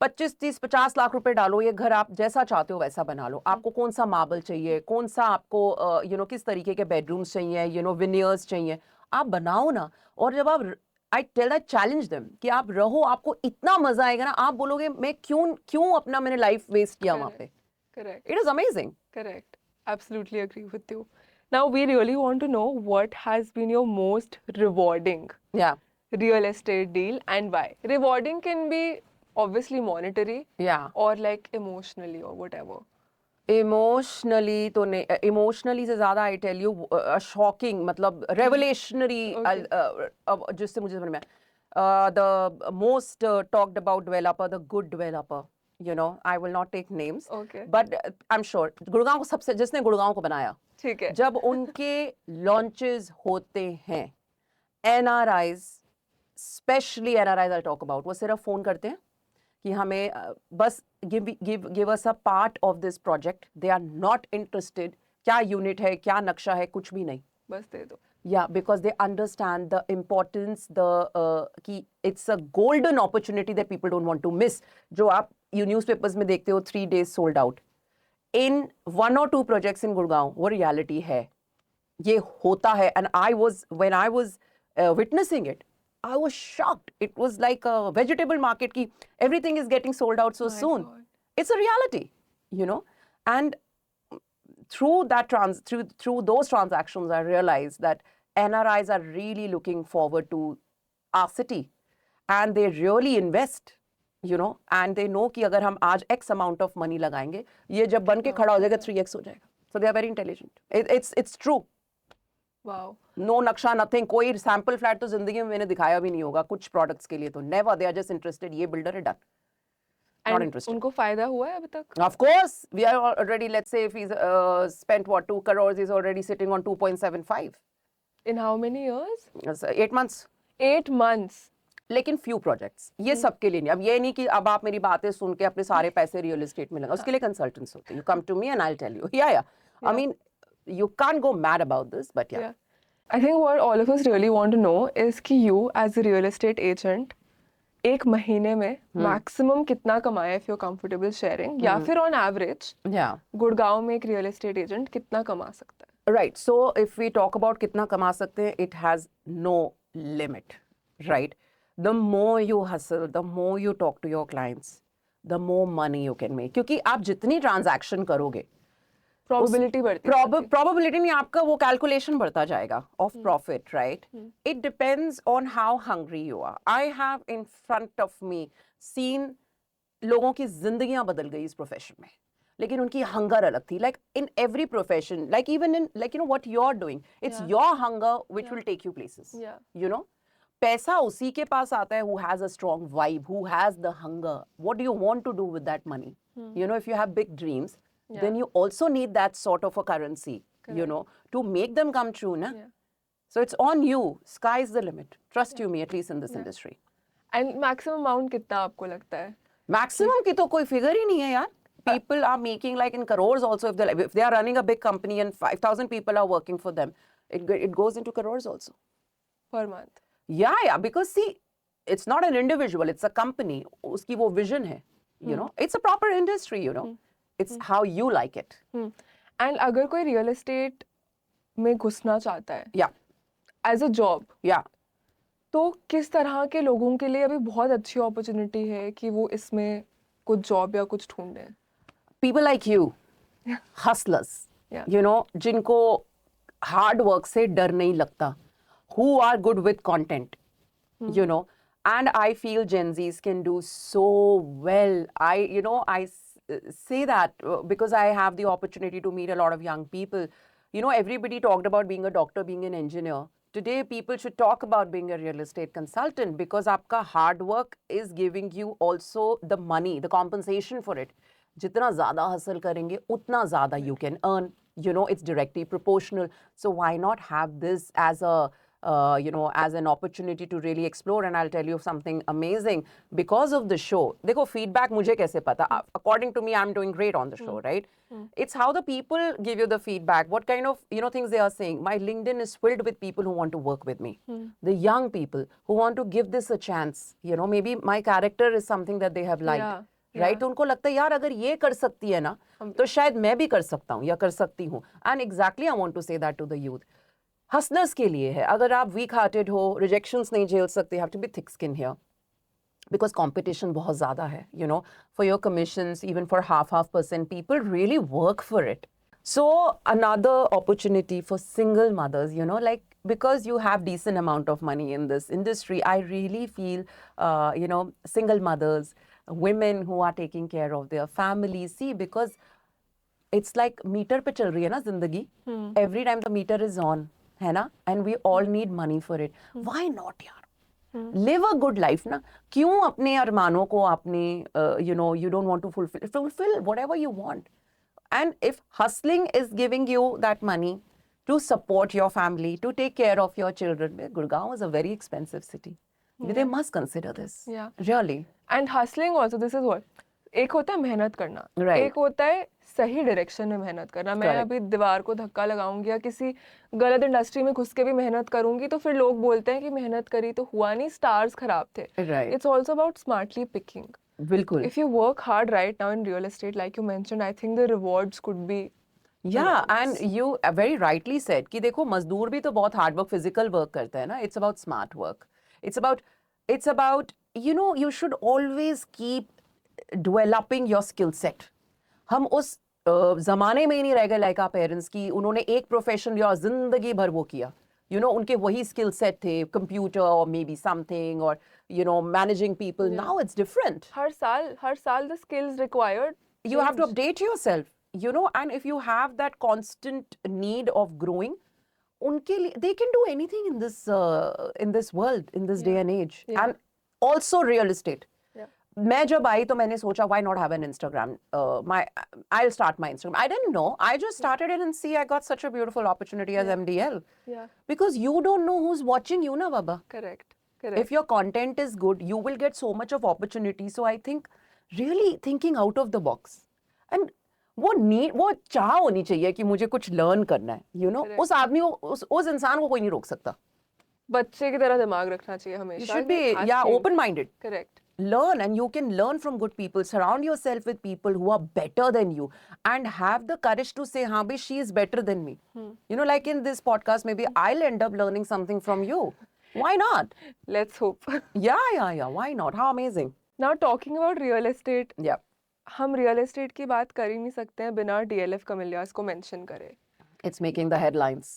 25, 30, 50 लाख रुपए डालो, ये घर आप जैसा चाहते हो वैसा बना लो. आपको कौन सा मार्बल चाहिए, कौन सा आपको यू नो किस तरीके के बेडरूम्स चाहिए, यू नो विनियर्स चाहिए, आप बनाओ ना. और जब आप, I tell that, challenge them कि आप रहो, आपको इतना मजा आएगा ना, आप बोलोगे मैं क्यों अपना मैंने लाइफ वेस्ट किया वहां पे. Correct. It is amazing. Correct. Absolutely agree with you. Now we really want to know what has been your most rewarding real estate deal and why. Rewarding can be obviously monetary, or like emotionally or whatever. Emotionally तो नहीं, emotionally से ज़्यादा I tell you shocking, मतलब revolutionary, जिससे मुझे समझ में आया, the most talked about developer, the good developer, you know, I will not take names, but I'm sure Gurgaon को सबसे, जिसने गुड़गांव को बनाया, ठीक है, जब उनके launches होते हैं, NRIs especially NRIs I'll talk about, वो सिर्फ फोन करते हैं कि हमें बस give us a part of this project. They are not interested क्या यूनिट है, क्या नक्शा है, कुछ भी नहीं. बस दे दो. Yeah, because they understand the importance, कि it's a golden opportunity that people don't want to miss. जो आप newspapers में देखते हो 3 days sold out. In 1 or 2 projects in Gurgaon, वो reality है. ये होता है, and when I was witnessing it, I was shocked. It was like a vegetable market ki everything is getting sold out so soon. God. It's a reality, and through those transactions, I realized that NRIs are really looking forward to our city, and they really invest, and they know कि अगर हम आज X amount of money लगाएंगे, ये जब बन के खड़ा हो जाएगा 3x हो जाएगा. So they are very intelligent. It's true. Wow. No नक्शा, nothing. कोई sample flat तो जिंदगी में मैंने दिखाया भी नहीं होगा कुछ products के लिए तो. Never. They are just interested. ये builder है, done. Not interested. उनको फायदा हुआ है अभी तक? Of course. We are already, let's say, if he's spent 2 crores, he's already sitting on 2.75. In how many years? 8 months. 8 months. लेकिन few projects. ये सबके लिए नहीं. अब ये नहीं कि अब आप मेरी बातें सुन के अपने सारे पैसे real estate में लगा. उसके लिए consultants होते हैं. You come to me and I'll tell you. Yeah. I mean, you can't go mad about this, but yeah. I think what all of us really want to know is कि you as a real estate agent एक महीने में maximum कितना कमाए if you're comfortable sharing, या फिर on average Gurgaon में एक real estate agent कितना कमा सकता है? Right. So if we talk about कितना कमा सकते हैं, it has no limit, right? The more you hustle, the more you talk to your clients, the more money you can make. क्योंकि आप जितनी transaction करोगे, probability बढ़ती है. Probability नहीं, आपका वो calculation बढ़ता जाएगा of profit, right? It depends on how hungry you are. I have in front of me seen लोगों की जिंदगियां बदल गई इस profession में. लेकिन उनकी hunger अलग थी. Like in every profession, like even in what you're doing, it's your hunger which will take you places. Yeah. पैसा उसी के पास आता है who has a strong vibe, who has the hunger. What do you want to do with that money? If you have big dreams, then you also need that sort of a currency, to make them come true, na? Yeah. So it's on you. Sky's the limit. Trust you me, at least in this industry. And maximum amount कितना आपको लगता है? Maximum की तो कोई figure ही नहीं है यार. People are making like in crores also. If they are running a big company and 5,000 people are working for them, it goes into crores also. Per month? Yeah. Because see, it's not an individual. It's a company. उसकी वो vision है. It's a proper industry. It's how you like it. And अगर कोई real estate में घुसना चाहता है, Yeah. as a job, Yeah. तो किस तरह के लोगों के लिए अभी बहुत अच्छी opportunity है कि वो इसमें कुछ job या कुछ ढूंढें? People like you, hustlers, Yeah. जिनको hard work से डर नहीं लगता, who are good with content, and I feel Gen Zs can do so well. I say that because I have the opportunity to meet a lot of young people. Everybody talked about being a doctor, being an engineer. Today, people should talk about being a real estate consultant because आपका hard work is giving you also the money, the compensation for it. जितना ज़्यादा hustle करेंगे, उतना ज़्यादा you can earn. It's directly proportional. So why not have this as as an opportunity to really explore? And I'll tell you something amazing. Because of the show, देखो feedback मुझे कैसे पता? According to me, I'm doing great on the show, right? It's how the people give you the feedback. What kind of things they are saying. My LinkedIn is filled with people who want to work with me. The young people who want to give this a chance. Maybe my character is something that they have liked. Yeah. Right उनको लगता है यार अगर ये कर सकती है ना तो शायद मैं भी कर सकता हूँ या कर सकती हूँ. And exactly I want to say that to the youth. Hustlers के लिए है. अगर आप वीक हार्टेड हो, रिजेक्शंस नहीं झेल सकते, have to be thick skin here because competition बहुत ज़्यादा है. For your commissions, even for half % people really work for it. So another opportunity for single mothers, because you have decent amount of money in this industry, I really feel, single mothers, women who are taking care of their families. See, because it's like meter pe chal rahi hai na zindagi. Every time the meter is on, hai na, and we all need money for it. Why not, yaar? Live a good life, na? क्यों अपने अरमानों को अपने, you don't want to fulfill whatever you want. And if hustling is giving you that money to support your family, to take care of your children, Gurgaon is a very expensive city. They must consider this. Yeah. Really. And hustling also, this is what, एक होता है मेहनत करना, Right. एक होता है सही direction में मेहनत करना. मैं Correct. अभी दीवार को धक्का लगाऊंगी या किसी गलत इंडस्ट्री में घुस के भी मेहनत करूंगी तो फिर लोग बोलते हैं कि मेहनत करी तो हुआ नहीं, स्टार्स खराब थे. Right. It's also about smartly picking. बिल्कुल. If you work hard right now in real estate, like you mentioned, I think the rewards could be Yeah, and you very rightly said कि देखो मजदूर भी तो बहुत hard work physical work करता है ना. It's about smart work. It's about you know you should always keep developing your skill set. हम उस जमाने में ही नहीं रह गए लाइक आवर पेरेंट्स की उन्होंने एक प्रोफेशन लिया और जिंदगी भर वो किया. You know उनके वही स्किल सेट थे, कंप्यूटर और मे बी समथिंग और you know managing people. Now it's different. हर साल the skills required. You have to update yourself, you know, and if you have that constant need of growing, unke liye, they can do anything in this world, in this day and age. Yeah. And also real estate. Yeah. मैं जब आई तो मैंने सोचा why not have an Instagram? I'll start my Instagram. I didn't know. I just started it and see I got such a beautiful opportunity as MDL. Yeah. Because you don't know who's watching you, na Baba. Correct. If your content is good, you will get so much of opportunity. So I think really thinking out of the box. And वो चाह होनी चाहिए कि मुझे कुछ learn करना है, you know. Correct. उस आदमी को उस इंसान को कोई नहीं रोक सकता. बच्चे की तरह दिमाग रखना चाहिए You हमेशा. should be open minded. Correct. Learn, and you can learn from good people. Surround yourself with people who are better than you and have the courage to say हाँ भाई she is better than me. You know, like in this podcast maybe I'll end up learning something from you. Why not? Let's hope. Yeah. Why not? How amazing. Now talking about real estate, Yeah. हम real estate की बात कर ही नहीं सकते हैं बिना DLF कमिलियास को mention करे. It's making the headlines.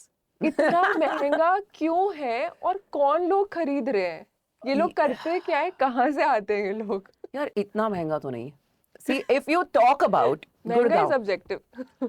इतना महंगा क्यों है और कौन लोग खरीद रहे हैं? ये लोग करते क्या है, कहाँ से आते हैं ये लोग? यार इतना महंगा तो नहीं. See, if you talk about महंगा is subjective.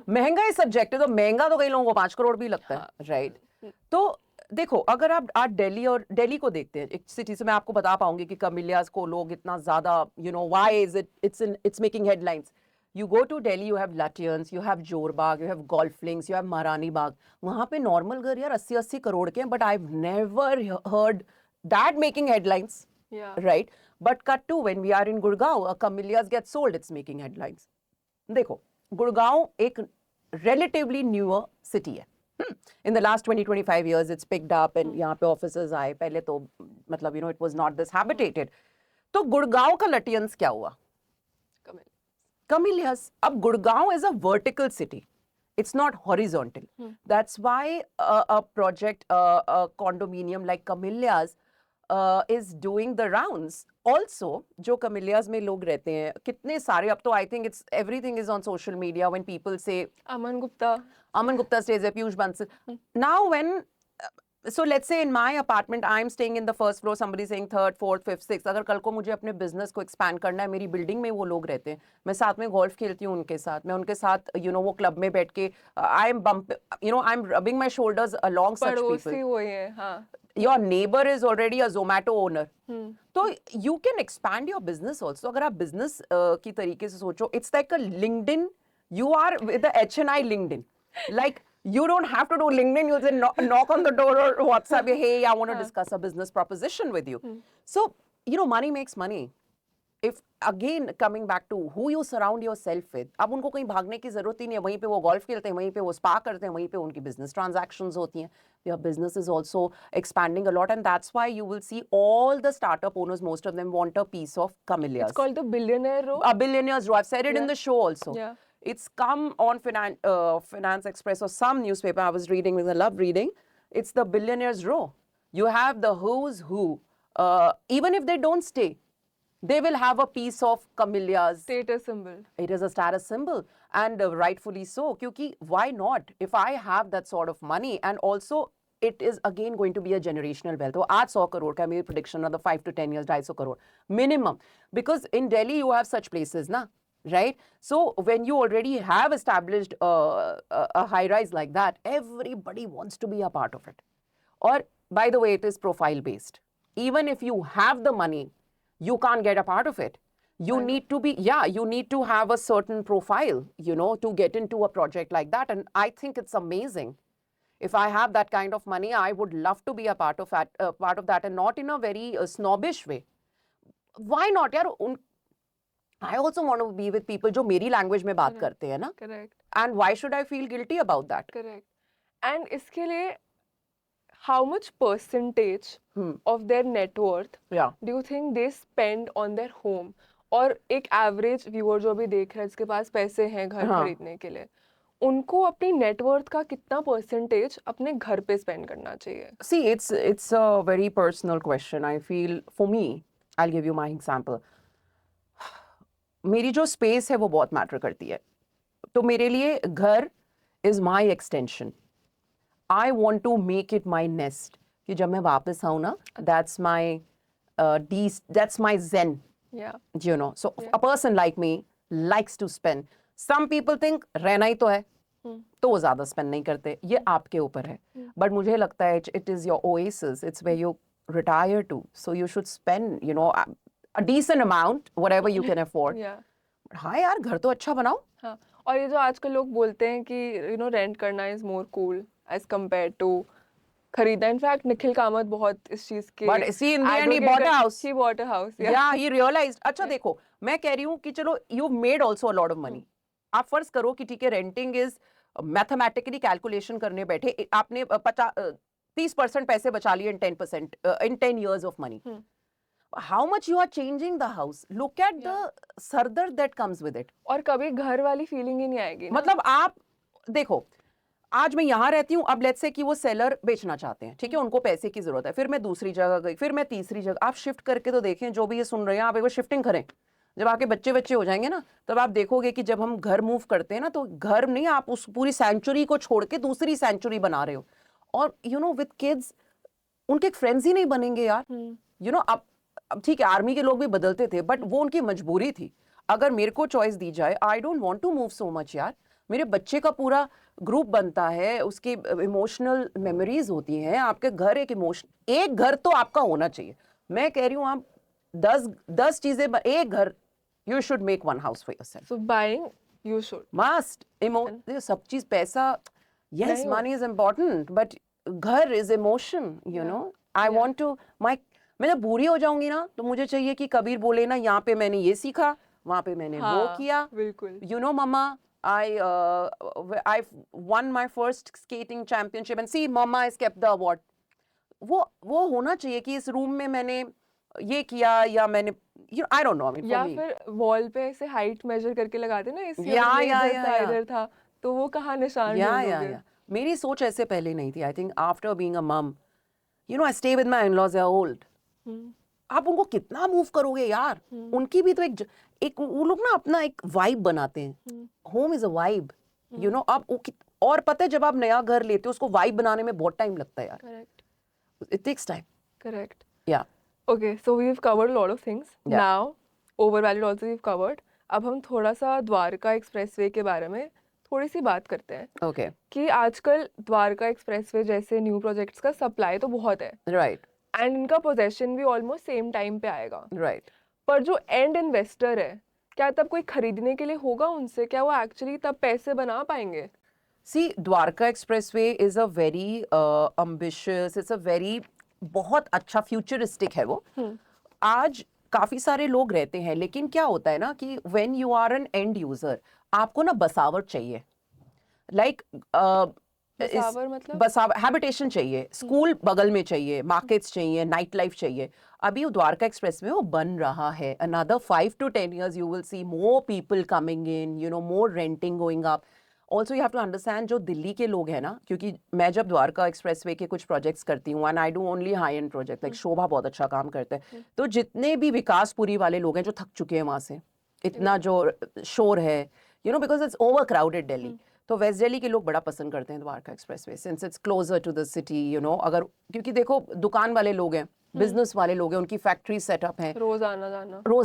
महंगा is subjective. तो महंगा तो कई लोगों को 5 करोड़ भी लगता है, right? तो देखो अगर आप आज दिल्ली को देखते हैं एक सिटी से, मैं आपको बता पाऊंगी कि कमिलियास को लोग इतना ज्यादा you know why is it's making headlines. You go to Delhi, you have Lutyens, you have Jorbagh, you have Golf Links, you have Maharani Bagh. वहाँ पे नॉर्मल घर यार 80-80 करोड़ के हैं, but I've never heard that making headlines. Yeah. Right? But cut to when we are in Gurgaon, a Camellias gets sold, it's making headlines. देखो, Gurgaon एक relatively newer city है. In the last 20-25 years, it's picked up and यहाँ पे offices आए. पहले तो मतलब you know it was not this habitated. तो गुड़गांव का Lutyens क्या हुआ? Camellias. अब Gurgaon is a vertical city. It's not horizontal. That's why a project, a condominium like Camellias is doing the rounds. Also, जो Camellias में लोग रहते हैं, कितने सारे, अब तो I think it's everything is on social media when people say Aman Gupta stays there, Piyush Bansal. Now when so let's say in my apartment I'm staying in the first floor, somebody saying third, fourth, fifth, sixth. अगर कल को मुझे अपने business को expand करना है, मेरी building में वो लोग रहते हैं, मैं साथ में golf खेलती हूँ उनके साथ, मैं उनके साथ you know वो club में बैठ के I'm rubbing my shoulders along such people. पड़ोसी वही है, हाँ. Your neighbor is already a Zomato owner. तो you can expand your business also. अगर आप business की तरीके से सोचो, it's like a LinkedIn. You are with the HNI LinkedIn. Like you don't have to do LinkedIn. You'll say knock on the door or WhatsApp. Hey, I want to discuss a business proposition with you. So you know, money makes money. If again coming back to who you surround yourself with, अब उनको कहीं भागने की जरूरत ही नहीं है, वहीं पे वो golf खेलते हैं, वहीं पे वो spa करते हैं, वहीं पे उनकी business transactions होती हैं. Their business is also expanding a lot, and that's why you will see all the startup owners, most of them want a piece of Camellias. It's called the Billionaire Row. A Billionaire's Row. I've said it in the show also. Yeah. It's come on Finance Express or some newspaper I was reading, because I love reading. It's the Billionaire's Row. You have the who's who. Even if they don't stay, they will have a piece of Camellias. Status symbol. It is a status symbol, and rightfully so. Because why not? If I have that sort of money, and also it is again going to be a generational wealth. So, आज 100 crore का मेरी prediction, another 5 to 10 years, 250 crore minimum. Because in Delhi you have such places, na, right? So when you already have established a high rise like that, everybody wants to be a part of it. Or by the way, it is profile based. Even if you have the money, you can't get a part of it. You need to be, you need to have a certain profile, you know, to get into a project like that. And I think it's amazing. If I have that kind of money, I would love to be a part of that, and not in a very snobbish way. Why not, यार? I also want to be with people जो मेरी language में बात करते हैं ना. Correct. And why should I feel guilty about that? Correct. And इसके लिए how much percentage of their net worth do you think they spend on their home? और एक एवरेज व्यूअर जो भी देख रहा है जिसके पास पैसे हैं घर खरीदने के लिए, उनको अपनी नेटवर्थ का कितना परसेंटेज अपने घर पे स्पेंड करना चाहिए? See, it's a very personal question. I feel, for me, I'll give you my example. मेरी जो स्पेस है वो बहुत मैटर करती है. तो मेरे लिए घर is my extension. I want to make it my nest. कि जब मैं वापस आऊँ ना, that's my zen. Yeah. You know, so a person like me likes to spend. Some people think रहना ही तो है, तो वो ज़्यादा spend नहीं करते. ये आपके ऊपर है. But मुझे लगता है it is your oasis. It's where you retire to. So you should spend, you know, a decent amount, whatever you can afford. Yeah. हाँ यार, घर तो अच्छा बनाओ. हाँ. और ये जो आजकल लोग बोलते हैं कि you know rent करना is more cool as compared to खरीदना. इनफैक्ट निखिल कामत बहुत इस चीज के But see, in the end, he bought a house. He bought a house. Yeah, he realized. अच्छा देखो, मैं कह रही हूँ कि चलो you made also a lot of money. आप फर्ज करो कि ठीक है, रेंटिंग इज मैथमेटिकली कैलकुलेशन करने बैठे, आपने 30% पैसे बचा लिए in 10% in 10 years of money. How much you are changing the house? Look at the sardar that comes with it. और कभी घर वाली फीलिंग ही नहीं आएगी. मतलब आप देखो, आज मैं यहाँ रहती हूँ, अब लेट्स से कि वो सेलर बेचना चाहते हैं, ठीक है, उनको पैसे की जरूरत है, फिर मैं दूसरी जगह गई, फिर मैं तीसरी जगह. आप शिफ्ट करके तो देखें, जो भी ये सुन रहे हैं, आप एक बार शिफ्टिंग करें. जब आपके बच्चे हो जाएंगे ना, तब आप देखोगे कि जब हम घर मूव करते हैं ना, तो घर नहीं, आप उस पूरी सेंचुरी को छोड़ के दूसरी सेंचुरी बना रहे हो. और यू नो, विद किड्स उनके फ्रेंड्स ही नहीं बनेंगे यार. यू नो, अब ठीक है, आर्मी के लोग भी बदलते थे, बट वो उनकी मजबूरी थी. अगर मेरे को चॉइस दी जाए, I don't want to move so much यार. मेरे बच्चे का पूरा ग्रुप बनता है, उसकी इमोशनल मेमोरीज होती हैं. आपके घर एक घर तो आपका होना चाहिए. मैं कह रही हूँ, आप 10 चीजें, एक घर, you should make one house for yourself. So buying, you should. Must. सब चीज पैसा, yes, money is important, but घर is emotion, you know. I want to, मैं जब बूढ़ी हो जाऊंगी ना, तो मुझे चाहिए कि कबीर बोले ना, यहाँ पे मैंने ये सीखा, वहाँ पे मैंने वो किया. बिल्कुल. You know, Mama, I won my first skating championship, and see, Mama has kept the award. वो होना चाहिए कि इस रूम में मैंने ये किया, या मैंने, you know, I don't know, I mean, या फिर वॉल पे ऐसे हाइट मेजर करके लगाते ना, इस इधर था, तो वो कहाँ निशान ढूंढोगे? मेरी सोच ऐसे पहले नहीं थी. I think after being a mom, you know, I stay with my in-laws, they are old. आप उनको कितना मूव करोगे यार? उनकी भी तो एक वो लोग ना अपना एक वाइब बनाते हैं. Home is a vibe, you know. आप और पता है, जब आप नया घर लेते हो, उसको वाइब बनाने में बहुत टाइम लगता है यार. Correct. It takes time. Correct. या okay, so we have covered lot of things. Now overvalued also we have covered. अब हम थोड़ा सा द्वारका एक्सप्रेसवे के बारे में थोड़ी सी बात करते हैं. ओके. कि आजकल द्वारका एक्सप्रेसवे जैसे न्यू प्रोजेक्ट्स का सप्लाई तो बहुत है. राइट. एंड इनका पोजेशन भी ऑलमोस्ट सेम टाइम पे आएगा. राइट. पर जो एंड इन्वेस्टर है, क्या तब कोई खरीदने के लिए होगा उनसे? क्या वो एक्चुअली तब पैसे बना पाएंगे? See, Dwarka expressway is a very ambitious, it's a very, बहुत अच्छा फ्यूचरिस्टिक है वो. आज काफी सारे लोग रहते हैं, लेकिन क्या होता है ना कि when you are an end user, आपको ना बसावट चाहिए. लाइक बसावट, हैबिटेशन चाहिए, स्कूल बगल में चाहिए, मार्केट्स चाहिए, नाइट लाइफ चाहिए. अभी द्वारका एक्सप्रेस में वो बन रहा है. Another 5 to 10 years you will see more people coming in, you know, more renting going up. Also you have to understand, जो दिल्ली के लोग हैं ना, क्योंकि मैं जब द्वारका एक्सप्रेसवे के कुछ प्रोजेक्ट्स करती हूँ, and I do only high end project, like शोभा बहुत अच्छा काम करते हैं. तो जितने भी विकासपुरी वाले लोग हैं जो थक चुके हैं वहाँ से, इतना जो शोर है, you know, because it's overcrowded Delhi. तो वेस्ट दिल्ली के लोग बड़ा पसंद करते हैं Dwarka expressway, since it's closer to the city, you know. अगर क्योंकि देखो, दुकान वाले लोग हैं, बिजनेस वाले लोग हैं, उनकी फैक्ट्री सेटअप है, रोज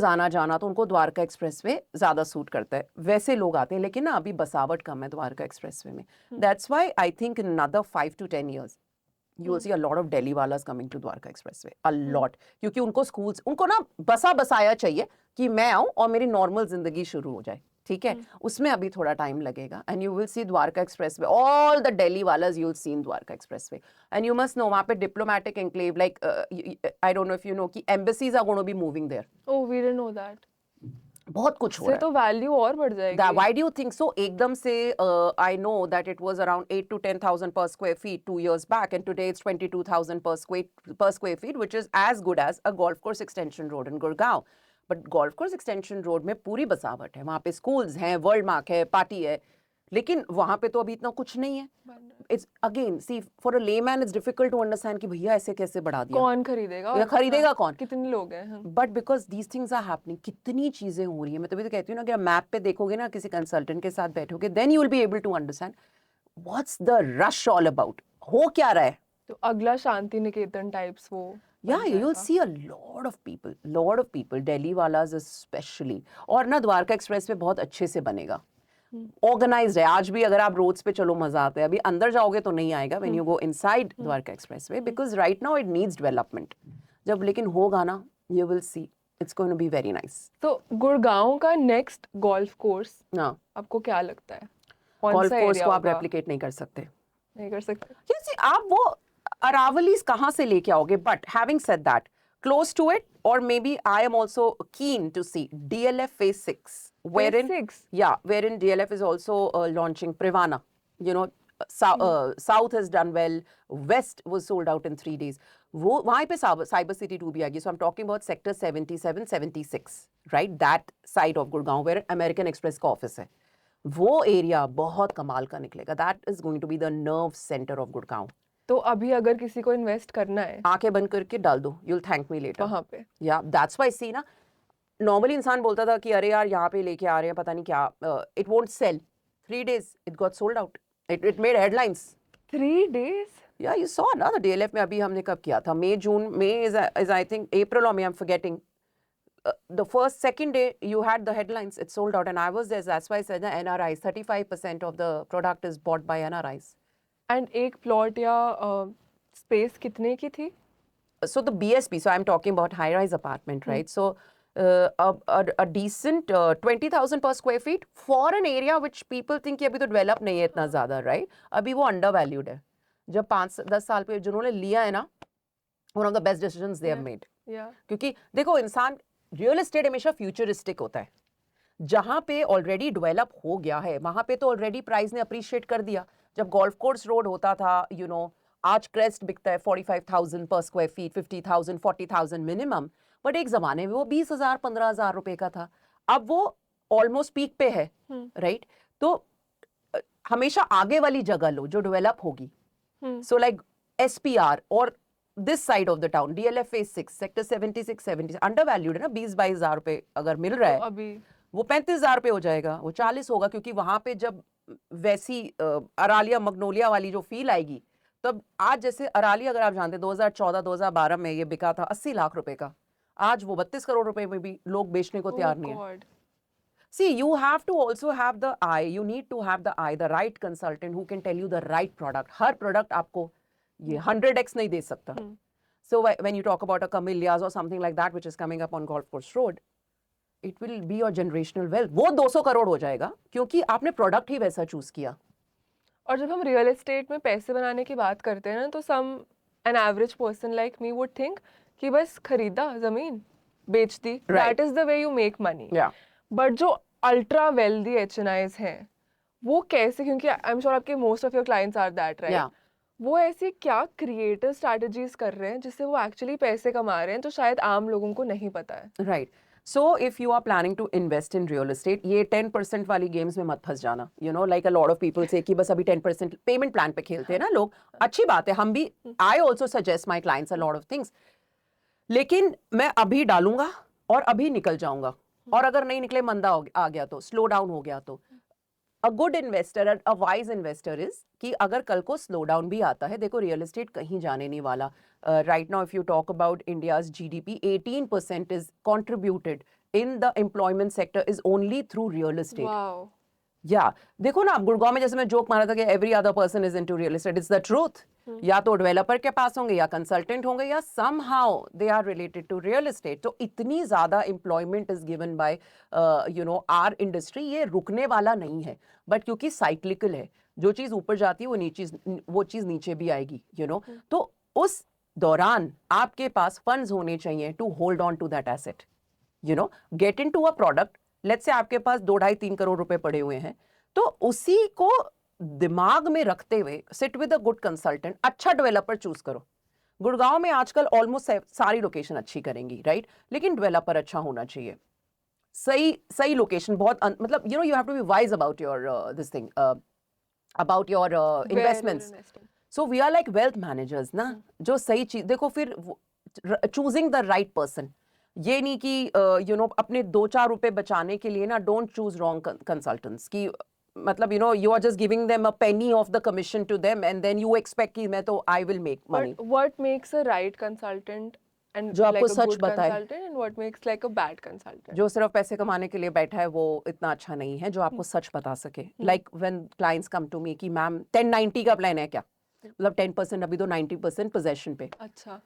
आना जाना, तो उनको द्वारका एक्सप्रेसवे ज्यादा सूट करता है. वैसे लोग आते हैं, लेकिन ना अभी बसावट कम है द्वारका एक्सप्रेसवे में. That's why I think in another 5 to 10 years you will see a lot of Delhi वालास coming to Dwarka expressway, a lot. क्योंकि उनको स्कूल्स, उनको ना बसाया चाहिए कि मैं आऊँ और मेरी नॉर्मल जिंदगी शुरू हो जाए. ठीक है, उसमें अभी थोड़ा टाइम लगेगा and you will see Dwarka express way, all the Delhi वालाज you will see in Dwarka express way and you must know वहाँ पे diplomatic enclave like I don't know if you know कि embassies are going to be moving there. Oh we didn't know that. बहुत कुछ हो से रहा है. तो वैल्यू और बढ़ जाएगी. Why do you think so? एकदम से I know that it was around 8 to 10,000 per square feet 2 years back, and today it's 22,000 per square feet, which is as good as a golf course extension road in Gurgaon. But golf course extension road में पूरी बसावट है, वहाँ पे schools हैं, world mark है, party है, लेकिन वहाँ पे तो अभी इतना कुछ नहीं है. It's again, see, for a layman it's difficult to understand कि भैया ऐसे कैसे बढ़ा दिया. कौन खरीदेगा? या खरीदेगा कौन? कितने लोग हैं? But because these things are happening, कितनी चीजें हो रही है. मैं तभी तो कहती हूँ ना कि आप मैप पे देखोगे ना, किसी कंसल्टेंट के साथ बैठोगे, then you will be able to understand what's the rush all about. हो क्या रहा है? तो अगला शांति निकेतन टाइप्स वो. Yeah, you'll see a lot of people, Delhi वालाज especially. और ना द्वारका एक्सप्रेस पे बहुत अच्छे से बनेगा, ऑर्गेनाइज्ड है. आज भी अगर आप रोड्स पे चलो मजा आता है, अभी अंदर जाओगे तो नहीं आएगा when you go inside Dwarka express way, because right now it needs development. जब लेकिन होगा ना, you will see it's going to be very nice. तो गुड़गांव का नेक्स्ट गोल्फ कोर्स हाँ, आपको क्या लगता है? गोल्फ कोर्स को आप रेप्लिकेट नहीं कर सकते. नहीं कर सकते. See, आप वो अरावलीज कहाँ से लेके आओगे? But having said that, close to it, or maybe I am also keen to see DLF Phase 6, wherein Phase 6? Yeah, wherein DLF is also launching Privana. You know, South has done well. West was sold out in 3 days. वो वहाँ पे Cyber City 2 भी आ गई. So I'm talking about Sector 77, 76, right? That side of Gurgaon where American Express का office है. वो area बहुत कमाल का निकलेगा. That is going to be the nerve center of Gurgaon. तो अभी अगर किसी को इन्वेस्ट करना है, आंखें बंद करके डाल दो, you'll thank me later. वहाँ पे. Yeah, that's why see ना, नॉर्मली इंसान बोलता था कि अरे यार यहाँ पे लेके आ रहे हैं पता नहीं क्या, it won't sell. 3 days it got sold out. It made headlines. 3 days? Yeah, you saw ना, the DLF में अभी हमने कब किया था? May is I think April or May, I'm forgetting. The second day you had the headlines, it sold out, and I was there. That's why I said NRIs, 35% of the product is bought by NRIs. And एक plot या space कितने की थी? So the BSP, so I'm talking about high-rise apartment, right? So a decent 20,000 per square feet for an area which people think कि अभी तो develop नहीं है इतना ज़्यादा, right? अभी वो undervalued है. जब 5-10 साल पे जिन्होंने लिया है ना, one of the best decisions they have made. Yeah. क्योंकि देखो इंसान, रियल एस्टेट हमेशा फ्यूचरिस्टिक होता है. जहाँ पे ऑलरेडी डेवलप हो गया है वहाँ पे तो ऑलरेडी प्राइस ने अप्रिशिएट कर दिया. जब गोल्फ कोर्स रोड होता था, you know, आज क्रेस्ट बिकता है 45,000 पर स्क्वायर फीट, 50,000, 40,000 मिनिमम, बट एक जमाने में वो 20,000, 15,000 रुपए का था. अब वो ऑलमोस्ट पीक पे है, राइट? तो हमेशा आगे वाली जगह लो जो डेवलप होगी. सो लाइक SPR और this side of the town, DLF Phase 6, sector 76, 70 under valued है ना. 20-22,000 रुपए अगर मिल रहा है, तो अभी वो 35,000 रुपए हो जाएगा, वो 40 होगा, क्योंकि वहां पे जब वैसी अरालिया मगनोलिया वाली जो फील आएगी, तब आज जैसे अरालिया अगर आप जानते हैं 2014-2012 में ये बिका था 80 लाख रुपए का, आज वो 32 करोड़ रुपए में भी लोग बेचने को तैयार नहीं है. See, you have to also have the eye, you need to have the eye, the right consultant who can tell you the right product. Her product आपको ये 100x नहीं दे सकता. So when you talk about a Camellias or something like that which is coming up on Golf Course Road, it will be your generational wealth. वो 200 करोड़ हो जाएगा क्योंकि आपने product ही वैसा चूज किया. और जब हम रियल एस्टेट में पैसे बनाने की बात करते हैं ना, तो an average person like me would think कि बस खरीदा जमीन, बेच दी, that is the way you make money. But जो अल्ट्रा वेल्दी HNIs हैं, वो कैसे, क्योंकि आई एम श्योर आपके most of your clients are that, right? वो ऐसी क्या क्रिएटिव स्ट्रैटेजीज कर रहे हैं जिससे वो एक्चुअली पैसे कमा रहे हैं, तो शायद आम लोगों को नहीं पता है. Right. So if you are planning to invest in real estate, ये 10% वाली गेम्स में मत फंस जाना. You know, like a lot of people say कि बस अभी 10% पेमेंट प्लान पे खेलते हैं ना लोग. अच्छी बात है, हम भी, I also suggest my clients a lot of things. लेकिन मैं अभी डालूंगा और अभी निकल जाऊंगा, और अगर नहीं निकले, मंदा आ गया तो, स्लो डाउन हो गया तो. A good investor, a wise investor is कि अगर कल को स्लो डाउन भी आता है, देखो रियल एस्टेट कहीं जाने नहीं वाला. Right now, if you talk about India's GDP, 18% is contributed in the employment sector is only through real estate. Wow. या देखो ना, गुड़गांव में जैसे मैं जोक मारा था कि every other person is into real estate, it's the truth. या तो डेवलपर के पास होंगे या कंसल्टेंट होंगे या somehow they are related to real estate. तो इतनी ज्यादा employment is given by our industry, ये रुकने वाला नहीं है। बट क्योंकि साइक्लिकल है, जो चीज ऊपर जाती है वो चीज नीचे भी आएगी, तो उस दौरान आपके पास फंड्स होने चाहिए to hold on to that asset, get in to a product. Let's say आपके पास 2-2.5-3 करोड़ रुपए पड़े हुए हैं, तो उसी को दिमाग में रखते हुए sit with a good consultant, अच्छा डेवलपर चूज करो। गुड़गांव में आजकल ऑलमोस्ट सारी लोकेशन अच्छी करेंगी, राइट, लेकिन डेवलपर अच्छा होना चाहिए, सही लोकेशन, बहुत मतलब you have to be wise about your this thing, about your investments. So we are like wealth managers ना, जो सही चीज देखो, फिर चूजिंग द राइट पर्सन। ये नहीं कि अपने 2-4 रुपए बचाने के लिए ना, डोंट चूज रॉन्ग कंसल्टेंट्स की, मतलब you are just giving them a penny of the commission to them and then you expect कि मैं तो I will make money. What makes a right consultant and जो आपको सच बताए, and what makes like a bad consultant? जो सिर्फ पैसे कमाने के लिए बैठा है वो इतना अच्छा नहीं है, जो आपको सच बता सके। Like when clients come to me कि मैम 10-90 का प्लान है क्या, मतलब 10% अभी तो 90% पोजेशन पे। अच्छा,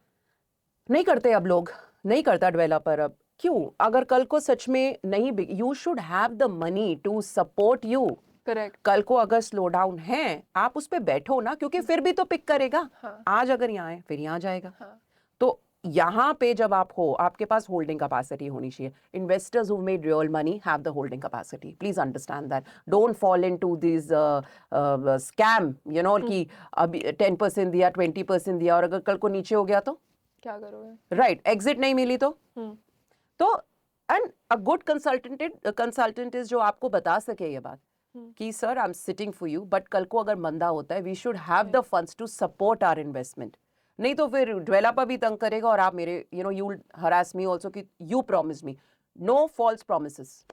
नहीं करते अब लोग, नहीं करता डेवलपर अब। क्यों? अगर कल को सच में नहीं, you should have the money to support you. Correct. कल को अगर स्लो डाउन है, आप उस पे बैठो ना, क्योंकि फिर भी तो पिक करेगा। हाँ। आज अगर यहाँ है फिर यहाँ जाएगा। हाँ। तो यहाँ पे जब आप हो, आपके पास होल्डिंग कैपेसिटी होनी चाहिए। Investors who made real money have the holding capacity, please understand that. Don't fall into this scam, कि अभी 10% दिया, 20% दिया, और अगर कल को नीचे हो गया तो क्या करोगे? राइट, एग्जिट नहीं मिली तो and a good consultant is जो आपको बता सके ये बात कि sir I am sitting for you, but कल को अगर मंदा होता है we should have the funds to support our investment. नहीं तो फिर डेवलपर भी तंग करेगा और आप मेरे यू हरास मी आल्सो कि you promise me. No false promises,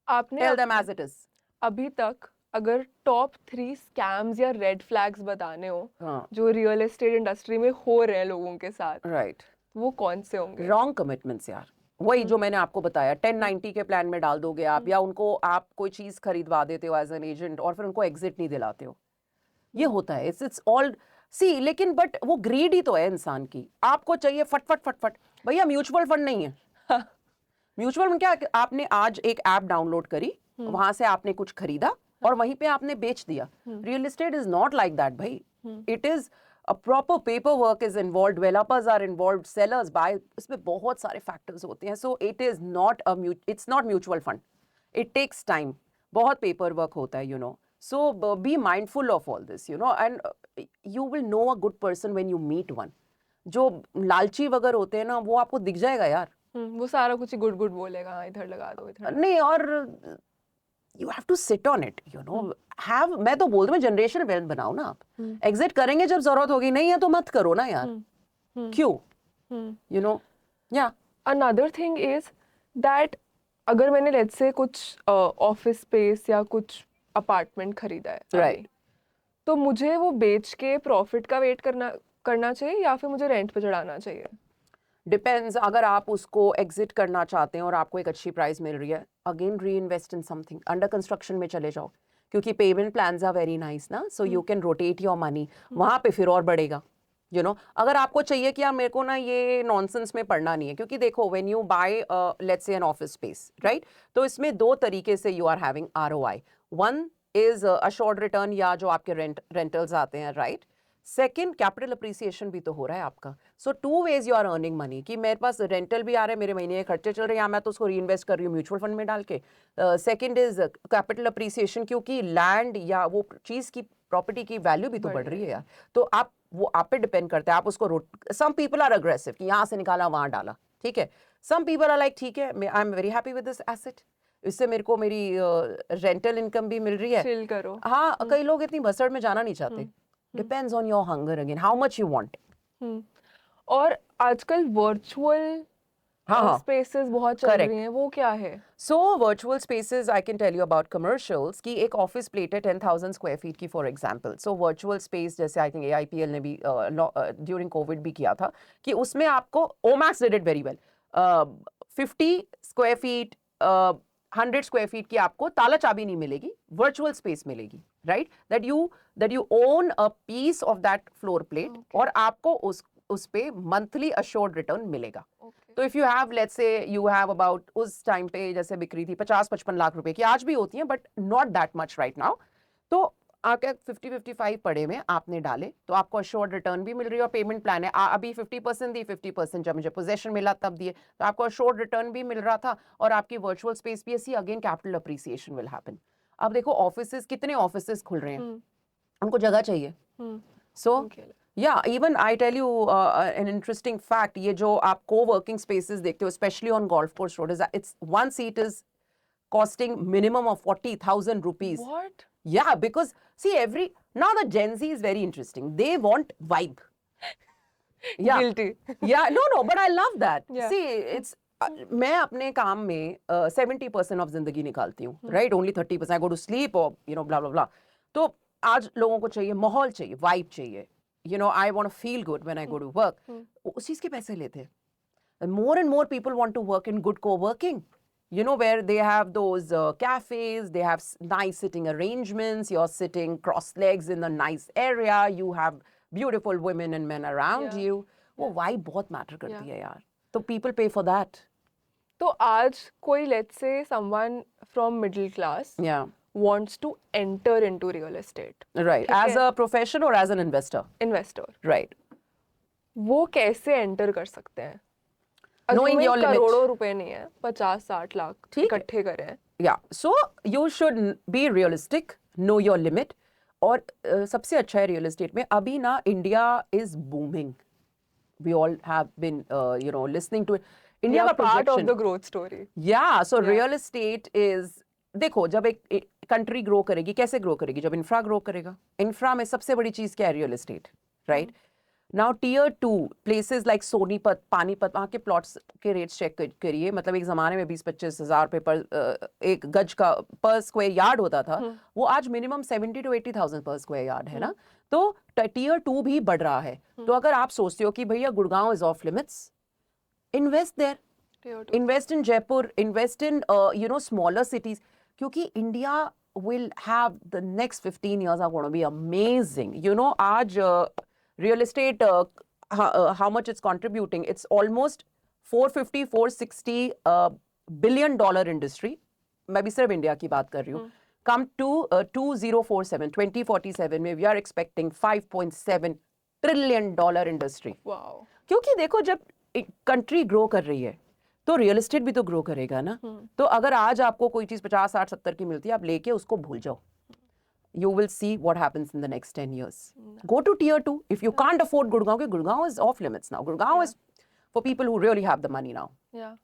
आपने tell them as it is. अभी तक अगर टॉप 3 स्कैम्स या रेड फ्लैग्स बताने हो जो रियल एस्टेट इंडस्ट्री में हो रहे हैं लोगों के साथ, राइट, वो कौन से होंगे? रॉन्ग कमिटमेंट्स यार, वही जो मैंने आपको बताया, 1090 के प्लान में डाल दोगे आप, या उनको आप कोई चीज खरीदवा देते हो एज एन एजेंट और फिर उनको एग्जिट नहीं दिलाते हो। ये होता है, इट्स ऑल सी। लेकिन बट वो ग्रीड ही तो है इंसान की, आपको चाहिए फटफट। भैया म्यूचुअल फंड नहीं है। म्यूचुअल फंड क्या, आपने आज एक ऐप डाउनलोड करी, वहां से आपने कुछ खरीदा और वहीं पे आपने बेच दिया। Real estate is not like that भाई, it is a proper paperwork is involved, developers are involved, sellers buy, इसमें बहुत सारे factors होते हैं। So it is not it's not mutual fund, it takes time, बहुत paperwork होता है, so be mindful of all this, and you will know a good person when you meet one। जो लालची वगैरह होते हैं ना, वो आपको दिख जाएगा यार। वो सारा कुछ गुड बोलेगा, इधर लगा दो, इधर नहीं, और you have to sit on it, have, मैं तो बोलती हूँ जनरेशन वेल्थ बनाओ ना आप। एग्जिट करेंगे जब जरूरत होगी, नहीं है तो मत करो ना यार, क्यों, या अनदर थिंग इज दैट अगर मैंने लेट्स से कुछ ऑफिस स्पेस या कुछ अपार्टमेंट खरीदा है, राइट, तो मुझे वो बेच के प्रॉफिट का वेट करना चाहिए या फिर मुझे रेंट पे चढ़ाना चाहिए? डिपेंड्स। अगर आप उसको एग्जिट करना चाहते हैं और आपको एक अच्छी प्राइस मिल रही है, again re invest in something, under construction में चले जाओ, क्योंकि payment plans are very nice ना, so you can rotate your money, वहाँ पे फिर और बढ़ेगा। अगर आपको चाहिए कि यार मेरे को ना ये नॉनसेंस में पढ़ना नहीं है, क्योंकि देखो when you buy let's say an office space, right, तो इसमें 2 तरीके से you are having ROI। One is assured return, या जो आपके रेंटल्स आते हैं, राइट। सेकेंड, कैपिटल अप्रिसिएशन भी तो हो रहा है आपका। सो 2 ways you are earning money, कि मेरे पास रेंटल भी आ रहे हैं, मेरे महीने के खर्चे चल रहे हैं, या मैं तो उसको री इन्वेस्ट कर रही हूँ म्यूचुअल फंड में डाल के। सेकेंड इज कैपिटल अप्रिसिएशन, क्योंकि लैंड या वो चीज़ की, प्रॉपर्टी की वैल्यू भी तो बढ़ रही है यार। तो वो आप पे डिपेंड करता है, आप उसको सम पीपल आर अग्रेसिव कि यहाँ से निकाला वहाँ डाला, ठीक है। सम पीपल आर लाइक ठीक है, I am very happy with this asset, इससे मेरे को मेरी रेंटल इनकम भी मिल रही है, चिल करो। हाँ, कई लोग इतनी भसड़ में जाना नहीं चाहते। Depends on your hunger, again how much you want. और आजकल वर्चुअल स्पेसेस बहुत चल रही हैं, वो क्या है? So virtual spaces, I can tell you about commercials की एक ऑफिस प्लेट है 10,000 स्क्वायर फीट की, for example. So virtual space, जैसे आई थिंक AIPL ने भी ड्यूरिंग कोविड भी किया था, कि उसमें आपको Omaxe did it very well, 50 square feet 100 square feet की आपको ताला चाबी नहीं मिलेगी, virtual space मिलेगी, right? That you own a piece of that floor plate और आपको उस पे monthly assured return मिलेगा. तो if you have, let's say you have about, उस टाइम पे जैसे बिक्री थी 50-55 लाख रुपए की, आज भी होती है but not that much right now, तो आपके 50-55 पड़े में आपने डाले तो आपको अश्योर्ड रिटर्न भी मिल रही है और पेमेंट प्लान है अभी 50% दी, 50% जब मुझे पोजेशन मिला तब दिए, तो आपको अश्योर्ड रिटर्न भी मिल रहा था और आपकी वर्चुअल स्पेस भी ऐसी, again capital appreciation will happen. अब देखो ऑफिसेस, कितने ऑफिसेस खुल रहे हैं, उनको जगह चाहिए. सो या even I tell you an interesting fact, ये जो आप को वर्किंग स्पेसेस देखते हो specially on golf course road, it's one seat is costing minimum of 40,000 rupees. What? Yeah, because see, now the Gen Z is very interesting. They want vibe. Yeah. Guilty. Yeah, no, but I love that. Yeah. See, it's मैं अपने काम में 70% of जिंदगी निकालती हूँ, right? Only 30% I go to sleep or blah blah blah. तो आज लोगों को चाहिए माहौल, चाहिए vibe, चाहिए. I want to feel good when I go to work. उस चीज के पैसे लेते हैं. And more people want to work in good co-working. Where they have those cafes, they have nice sitting arrangements, you're sitting cross legs in a nice area, you have beautiful women and men around you. वो vibe बहुत matter करती है यार. तो people pay for that. तो आज कोई, let's say someone from middle class wants to enter into real estate. Right. As a profession or as an investor? Investor. Right. वो कैसे enter कर सकते हैं? Knowing your limit. करोड़ों रुपए नहीं है, 50-60 लाख इकट्ठे करें. Yeah, so you should be realistic, know your limit. और सबसे अच्छा है रियल एस्टेट में अभी ना, India is booming. We all have been listening to it. India का part of projection. the growth story. Yeah, so real estate is, देखो जब एक कंट्री ग्रो करेगी, कैसे ग्रो करेगी? जब इंफ्रा ग्रो करेगा. इंफ्रा में सबसे बड़ी चीज क्या है? Real estate, right? Now tier 2 places like Sonipat, Panipat, वहाँ के प्लॉट्स के रेट्स चेक करिए. मतलब एक जमाने में 20-25 हजार रुपए पर एक गज का पर स्क्वायर यार्ड होता था, वो आज मिनिमम 70 to 80,000 पर स्क्वायर यार्ड है ना. तो tier 2 भी बढ़ रहा है. तो अगर आप सोचते हो कि भैया Gurgaon is of limits, invest their, invest in Jaipur, invest in smaller cities, क्योंकि India will have the next 15 years are going to be amazing. आज real estate, how much it's contributing, it's almost 450-460 billion dollar industry. मैं भी सिर्फ India की बात कर रही हूँ. Come to 2047 में we are expecting 5.7 trillion dollar industry. Wow. क्योंकि देखो जब कंट्री ग्रो कर रही है तो रियल एस्टेट भी तो ग्रो करेगा ना. तो अगर आज आपको कोई चीज 50, 60, 70 की मिलती है, आप लेके उसको भूल जाओ. You will see what happens in the next 10 years. Go to tier 2. If you can't afford Gurgaon, Gurgaon is off limits now. Gurgaon is for people who really have the money now. Yeah.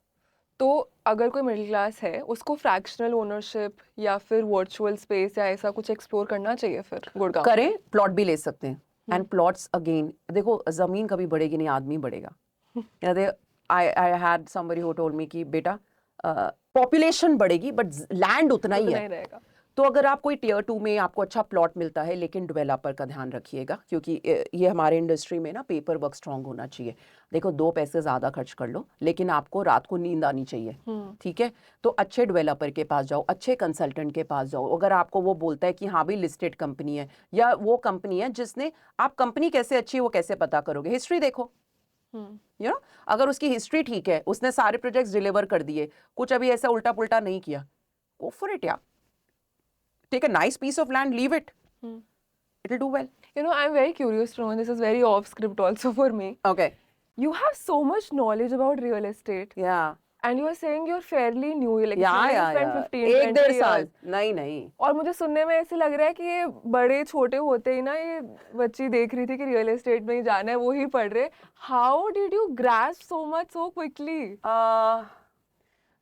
तो अगर कोई middle class है, उसको fractional ownership या फिर virtual space या ऐसा कुछ एक्सप्लोर करना चाहिए फिर गुड़गांव. करें, प्लॉट भी ले सकते हैं. एंड प्लॉट्स अगेन, देखो जमीन कभी बढ़ेगी नहीं, आदमी बढ़ेगा. I had somebody who told me कि बेटा पॉपुलेशन बढ़ेगी बट लैंड उतना ही है. रहेगा. तो अगर आप कोई टियर 2 में आपको अच्छा प्लॉट मिलता है, लेकिन डेवलपर का ध्यान रखिएगा, क्योंकि ये हमारे इंडस्ट्री में ना पेपर वर्क स्ट्रांग होना चाहिए. देखो 2 पैसे ज़्यादा खर्च कर लो, लेकिन आपको रात को नींद आनी चाहिए. ठीक है, तो अच्छे डेवलपर के पास जाओ, अच्छे कंसल्टेंट के पास जाओ. अगर आपको वो बोलता है कि हाँ भाई लिस्टेड कंपनी है, या वो कंपनी है जिसने, आप कंपनी कैसे अच्छी है वो कैसे पता करोगे? हिस्ट्री देखो. अगर उसकी हिस्ट्री ठीक है, उसने सारे प्रोजेक्ट्स डिलीवर कर दिए, कुछ अभी ऐसा उल्टा पुल्टा नहीं किया, गो फॉर इट. यार, take a nice piece of land, leave it. It'll do well. I'm very curious to know, this is very off script also for me. Okay. You have so much knowledge about real estate. Yeah. And you are saying you're fairly new, like yeah. 15-20 years. नहीं. और मुझे सुनने में ऐसे लग रहा है कि ये बड़े छोटे होते ही ना, ये बच्ची देख रही थी कि रियल एस्टेट में ही जाना है, वो ही पढ़ रहे. How did you grasp so much so quickly?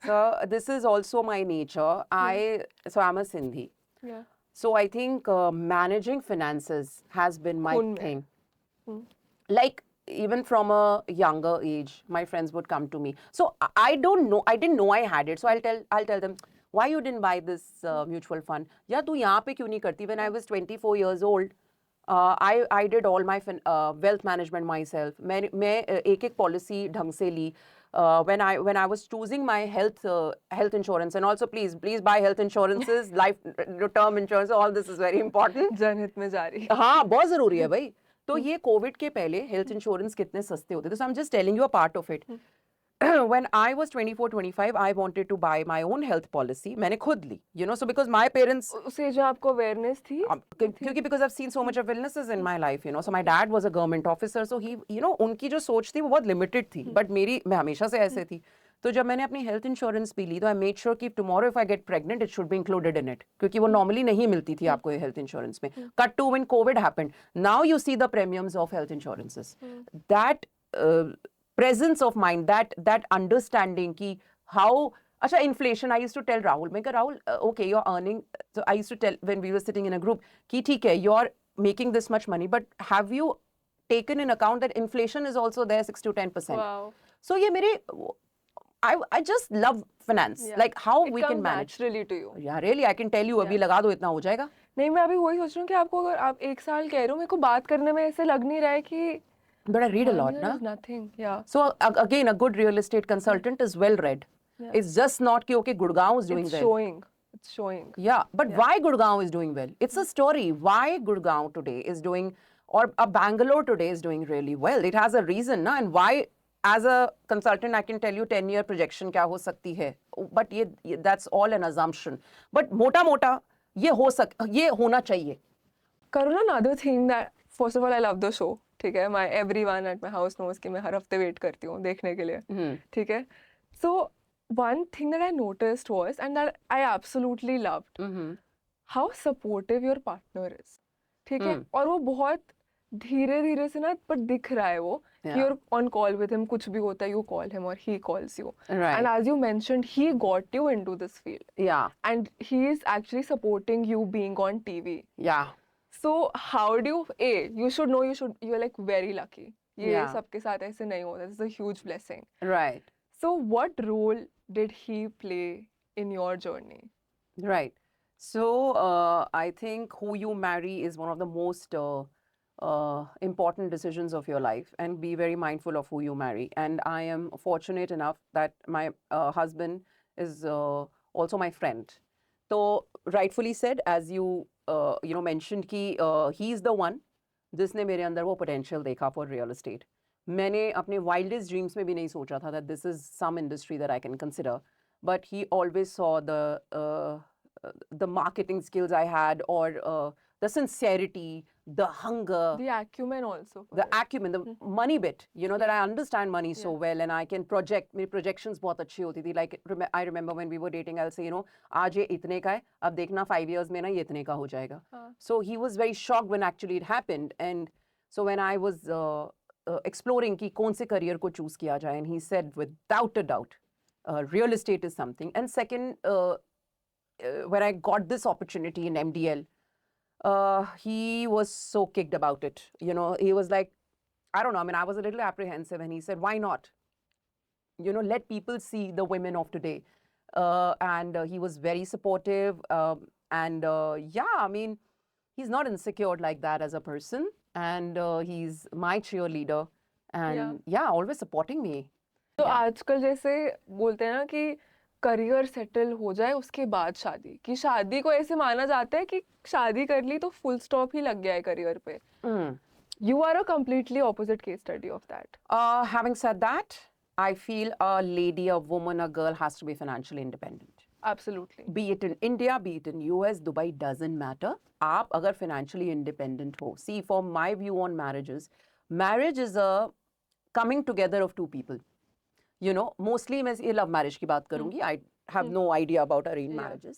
So this is also my nature. I'm a Sindhi. Yeah. So I think managing finances has been my thing. Like even from a younger age, my friends would come to me. So I don't know. I didn't know I had it. So I'll tell them, why you didn't buy this mutual fund? या तू यहाँ पे क्यों नहीं करती? When I was 24 years old, I did all my wealth management myself. मैं एक policy ढंग से ली. when I was choosing my health insurance, and also please buy health insurances, life term insurance, all this is very important. जनहित में जारी. हाँ, बहुत जरूरी है भाई. तो ये कोविड के पहले हेल्थ इंश्योरेंस कितने सस्ते होते थे. So I'm just telling you a part of it. When I was 24-25, I wanted to buy my own health policy. मैंने खुद ली, you know, so because my parents, उसे जो आपको awareness थी, क्योंकि because I've seen so much of illnesses in my life, you know, so my dad was a government officer, so he, you know, उनकी जो सोच थी वो बहुत limited थी, but मैं हमेशा से ऐसे थी. तो जब मैंने अपनी हेल्थ इंश्योरेंस भी ली तो आई मेड श्योर कि tomorrow if I get pregnant it should be included in it, क्योंकि वो नॉर्मली नहीं मिलती थी आपको ये हेल्थ इंश्योरेंस में. Cut to when Covid happened, now you see the premiums of health insurances. That presence of mind, that understanding ki how, acha, inflation, I used to tell Rahul, मैं कहा Rahul, okay, you're earning, so I used to tell when we were sitting in a group ki theek hai, you're making this much money, but have you taken in account that inflation is also there 6 to 10%? Wow. So ye mere, I just love finance, like how we can manage. Naturally to you. Yeah, really, I can tell you, अभी लगा दो इतना हो जाएगा. नहीं, मैं अभी वही सोच रही हूँ कि आपको अगर आप 1 साल कह रहे हो, मेरे को बात करने में ऐसे लग नहीं रहा है कि. But I read a lot, na? Nothing, yeah. So again, a good real estate consultant is well read. Yeah. It's just not कि okay, Gurgaon is doing well. It's showing. Yeah, but why Gurgaon is doing well? It's a story. Why Gurgaon today is doing, or Bangalore today is doing really well. It has a reason, na? And why, as a consultant, I can tell you 10-year projection क्या हो सकती है. But that's all an assumption. But मोटा ये होना चाहिए. Karuna, another thing that, first of all, I love the show. ठीक है, my everyone at my house knows कि मैं हर हफ्ते वेट करती हूँ देखने के लिए. ठीक है. So one thing that I noticed was, and that I absolutely loved, how supportive your partner is. ठीक है. और वो बहुत धीरे से ना, but दिख रहा है वो कि you're on call with him, कुछ भी होता है you call him or he calls you. Right. And as you mentioned, he got you into this field. Yeah. And he is actually supporting you being on TV. Yeah. So how do you should know, you're like very lucky. ये सबके साथ ऐसे नहीं होता. This is a huge blessing. Right. So what role did he play in your journey? Right. So I think who you marry is one of the most important decisions of your life, and be very mindful of who you marry. And I am fortunate enough that my husband is also my friend. So rightfully said, as you mentioned कि he is the one जिसने मेरे अंदर वो potential देखा for real estate. मैंने अपने wildest dreams में भी नहीं सोचा था that this is some industry that I can consider. But he always saw the marketing skills I had, or the sincerity, the hunger, the acumen also. The acumen, the money bit, you know, that I understand money so well, and I can project. मेरी projections बहुत अच्छी होती थी. Like I remember when we were dating, I'll say, you know, आज ये इतने का है, अब देखना 5 years में ना ये इतने का हो जाएगा. So he was very shocked when actually it happened. And so when I was exploring कि कौन से career को choose किया जाए, and he said without a doubt, real estate is something. And second, when I got this opportunity in MDL, he was so kicked about it. You know, he was like, I don't know, I mean, I was a little apprehensive, and he said, why not? You know, let people see the women of today. And he was very supportive. Yeah, I mean, he's not insecure like that as a person. And he's my cheerleader. And yeah, always supporting me. तो आजकल जैसे बोलते हैं ना कि career settle हो जाए उसके बाद शादी, कि शादी को ऐसे माना जाता है कि शादी कर ली तो फुल स्टॉप ही लग गया है करियर पे. You are a completely opposite case study of that. Having said that, I feel a lady, a woman, a girl has to be financially independent. Absolutely. Be it in India, be it in US, Dubai, doesn't matter. आप अगर financially independent हो. See, for my view on marriages, marriage is a coming together of two people. You know, mostly मैं ये love marriage की बात करूँगी. I have no idea about arranged marriages.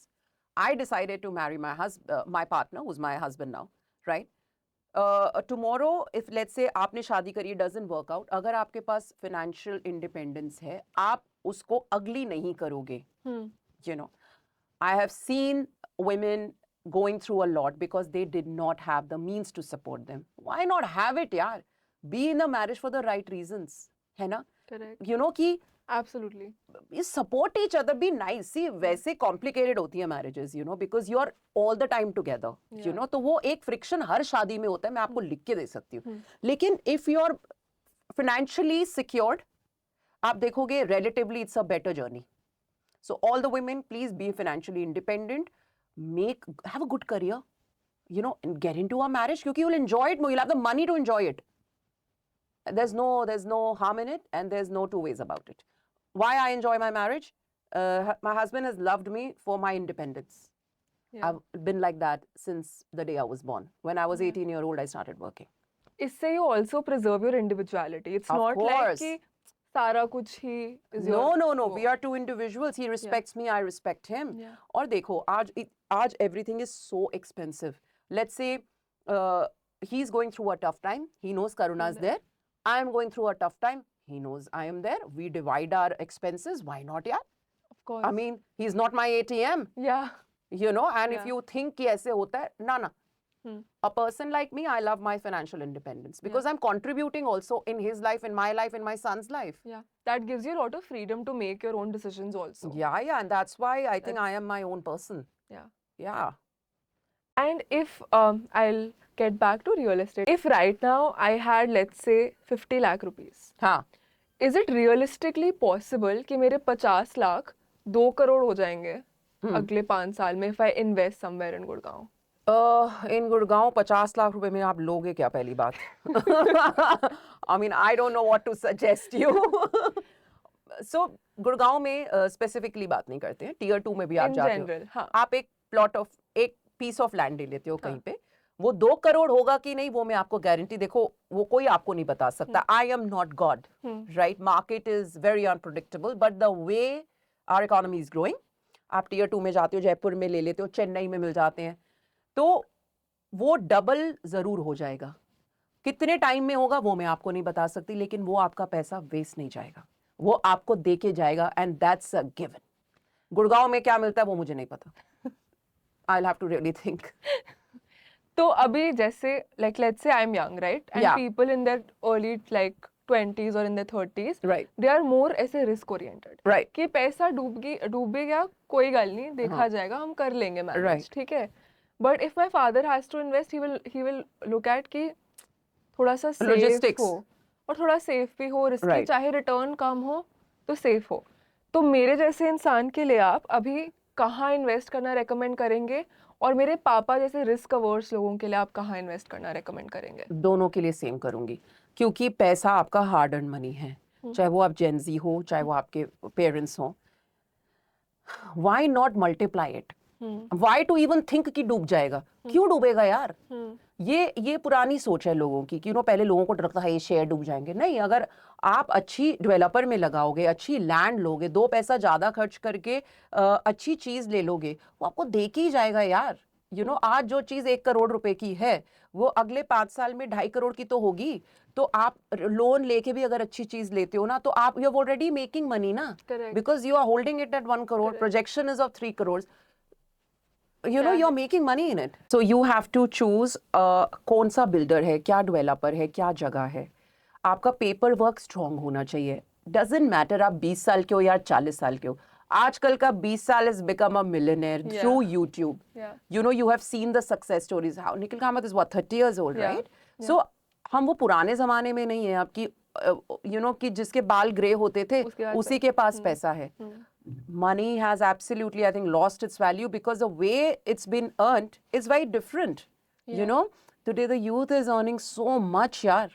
I decided to marry my partner, who's my husband now, right? Tomorrow, if let's say आपने शादी करी, doesn't work out, अगर आपके पास financial independence है, आप उसको ugly नहीं करोगे. You know, I have seen women going through a lot because they did not have the means to support them. Why not have it, yaar? Be in a marriage for the right reasons, है ना? Correct. You know कि Absolutely. You support each other, be nice. See, वैसे complicated होती है marriages, you know, because you are all the time together, you know. तो वो एक friction हर शादी में होता है, मैं आपको लिख के दे सकती हूँ. लेकिन if you are financially secured, आप देखोगे relatively it's a better journey. So all the women, please be financially independent, have a good career, you know, and get into a marriage because you'll enjoy it more. You'll have the money to enjoy it. There's no harm in it, and there's no two ways about it. Why I enjoy my marriage? My husband has loved me for my independence. Yeah. I've been like that since the day I was born. When I was 18-year-old, I started working. इससे you also preserve your individuality. It's Of not like course. कि सारा कुछ ही is No, your no, no. वो. We are two individuals. He respects me. I respect him. Yeah. और देखो आज everything is so expensive. Let's say he's going through a tough time. He knows Karuna is there. I am going through a tough time. He knows I am there. We divide our expenses. Why not, yaar? Of course. I mean, he's not my ATM. Yeah. You know, and Yeah. if you think कि ऐसे होता है, ना. A person like me, I love my financial independence because I'm contributing also in his life, in my life, in my son's life. Yeah. That gives you a lot of freedom to make your own decisions also. Yeah, and that's why I think I am my own person. Yeah. Yeah. And if I'll get back to real estate. If right now I had, let's say, 50 lakh rupees, हाँ. is it realistically possible कि मेरे 50 लाख 2 करोड़ हो जाएंगे अगले 5 साल में if I invest somewhere in Gurgaon? In Gurgaon 50 lakh रुपए में आप लोगे क्या पहली बात? I mean, I don't know what to suggest you. So Gurgaon में स्पेसिफिकली बात नहीं करते हैं. Tier 2 में भी आप In जाते general, हो. हाँ. आप एक पीस ऑफ लैंड ले लेते हो कहीं पे. वो 2 करोड़ होगा कि नहीं वो मैं आपको गारंटी, देखो वो कोई आपको नहीं बता सकता. I am not God, right? Market is very unpredictable, but the way our economy is growing, आप Tier 2 में जाते हो, जयपुर में ले लेते हो, चेन्नई में मिल जाते हैं, तो वो डबल जरूर हो जाएगा. कितने टाइम में होगा वो मैं आपको नहीं बता सकती, लेकिन वो आपका पैसा वेस्ट नहीं जाएगा, वो आपको दे के जाएगा, and that's a given. Gurgaon में क्या मिलता है वो मुझे नहीं पता. I'll have to really think. तो अभी जैसे like let's say I'm young, right? And Yeah. people in their early like 20s or in their 30s, Right. they are more ऐसे risk oriented. Right. कि पैसा डूब गया कोई गल नहीं, देखा जाएगा, हम कर लेंगे मैनेज. Right. ठीक है. But if my father has to invest, he will look at कि थोड़ा सा safe Logistics. हो और थोड़ा safe भी हो, risky Right. चाहे return कम हो तो safe हो. तो मेरे जैसे इंसान के लिए आप अभी कहाँ इन्वेस्ट करना रेकमेंड करेंगे, और मेरे पापा जैसे रिस्क अवर्स लोगों के लिए आप कहाँ इन्वेस्ट करना रेकमेंड करेंगे? दोनों के लिए सेम करूंगी, क्योंकि पैसा आपका हार्ड अर्न मनी है, चाहे वो आप जेनजी हो, चाहे वो आपके पेरेंट्स हो. Why not multiply it? Why to even think कि डूब जाएगा? क्यों डूबेगा यार? ये पुरानी सोच है लोगों की कि पहले लोगों को डर था ये शेयर डूब जाएंगे. नहीं, अगर आप अच्छी डेवलपर में लगाओगे, अच्छी लैंड लोगे, 2 पैसा ज्यादा खर्च करके अच्छी चीज ले लोगे, वो आपको दे के ही जाएगा यार. आज जो चीज 1 करोड़ रुपए की है वो अगले 5 साल में 2.5 करोड़ की तो होगी. तो आप लोन लेके भी अगर अच्छी चीज लेते हो ना, तो आप you are already making money ना, because you are holding it at 1 crore. Projection is of 3 crore. you're making money in it. So you have to choose कौन सा बिल्डर है, क्या डेवलपर है, क्या जगह है. आपका पेपर वर्क स्ट्रॉन्ग होना चाहिए. डजंट मैटर आप 20 साल के हो या 40 साल के हो. आजकल का 20 साल has become a millionaire through YouTube. You have seen the success stories. How Nikhil Kamath is what, 30 years old, right? So हम वो पुराने जमाने में नहीं है आपकी, कि जिसके बाल ग्रे होते थे उसी के पास पैसा है. Money has absolutely, I think, lost its value because the way it's been earned is very different. Today the youth is earning so much, yaar.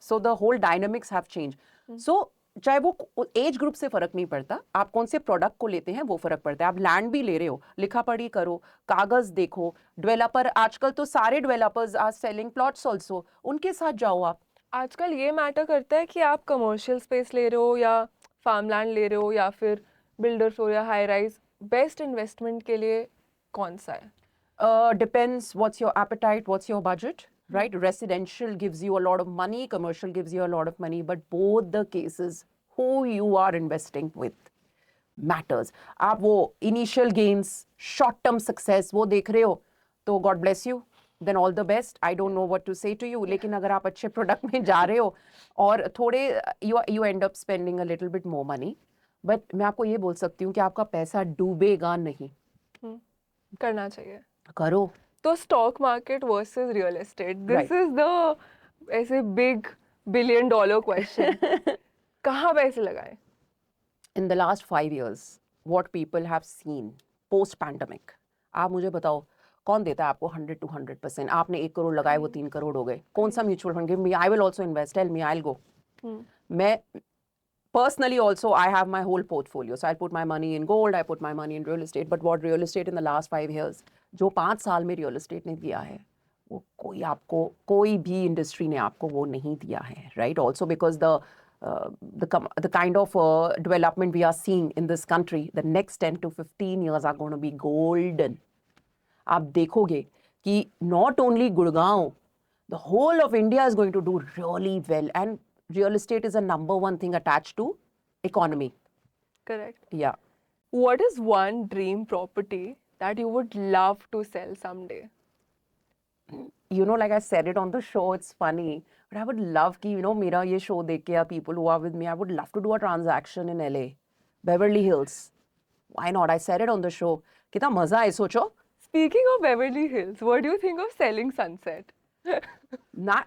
So the whole dynamics have changed. So चाहे वो age group से फर्क नहीं पड़ता, आप कौन से product को लेते हैं वो फर्क पड़ता है. आप लैंड भी ले रहे हो, लिखा पढ़ी करो, कागज देखो. डेवलपर आजकल तो सारे developers are selling plots also, उनके साथ जाओ आप. आजकल ये मैटर करता है कि आप कमर्शियल स्पेस ले रहे हो या फार्मलैंड ले रहे हो या फिर बिल्डर फ्लोर या हाई राइज. बेस्ट इन्वेस्टमेंट के लिए कौन सा है? Depends what's your appetite, what's your budget, right? Residential gives you a lot of money, commercial gives you a lot of money, but both the cases, who you are investing with matters. आप वो initial gains, short term success वो देख रहे हो, तो God bless you, then all the best. I don't know what to say to you. लेकिन अगर आप अच्छे प्रोडक्ट में जा रहे हो और थोड़े you end up spending a little bit more money, but मैं आपको ये बोल सकती हूँ कि आपका पैसा डूबेगा नहीं. करना चाहिए. करो. तो stock market versus real estate, this is the ऐसे बिग $1 billion क्वेश्चन. कहाँ पैसे लगाएं? In the last 5 years, what people have seen post pandemic, आप मुझे बताओ कौन देता है आपको 100 to 100%? आपने 1 करोड़ लगाए, वो 3 करोड़ हो गए. कौन सा mutual fund? Give me, I will also invest. Tell me, I will go. मैं personally also, I have my whole portfolio, so I put my money in gold, I put my money in real estate. But what real estate in the last 5 years, जो 5 साल में real estate ने दिया है, वो कोई आपको, कोई भी industry ने आपको वो नहीं दिया है, right? Also because the kind of development we are seeing in this country, the next 10 to 15 years are going to be golden. आप देखोगे कि not only Gurgaon, the whole of India is going to do really well, and real estate is a number one thing attached to economy. Correct. Yeah. What is one dream property that you would love to sell someday? You know, like I said it on the show, it's funny, but I would love कि, you know, मेरा ये show देख के या people who are with me, I would love to do a transaction in LA, Beverly Hills. Why not? I said it on the show. कितना मजा है, सोचो. Speaking of Beverly Hills, what do you think of selling Sunset?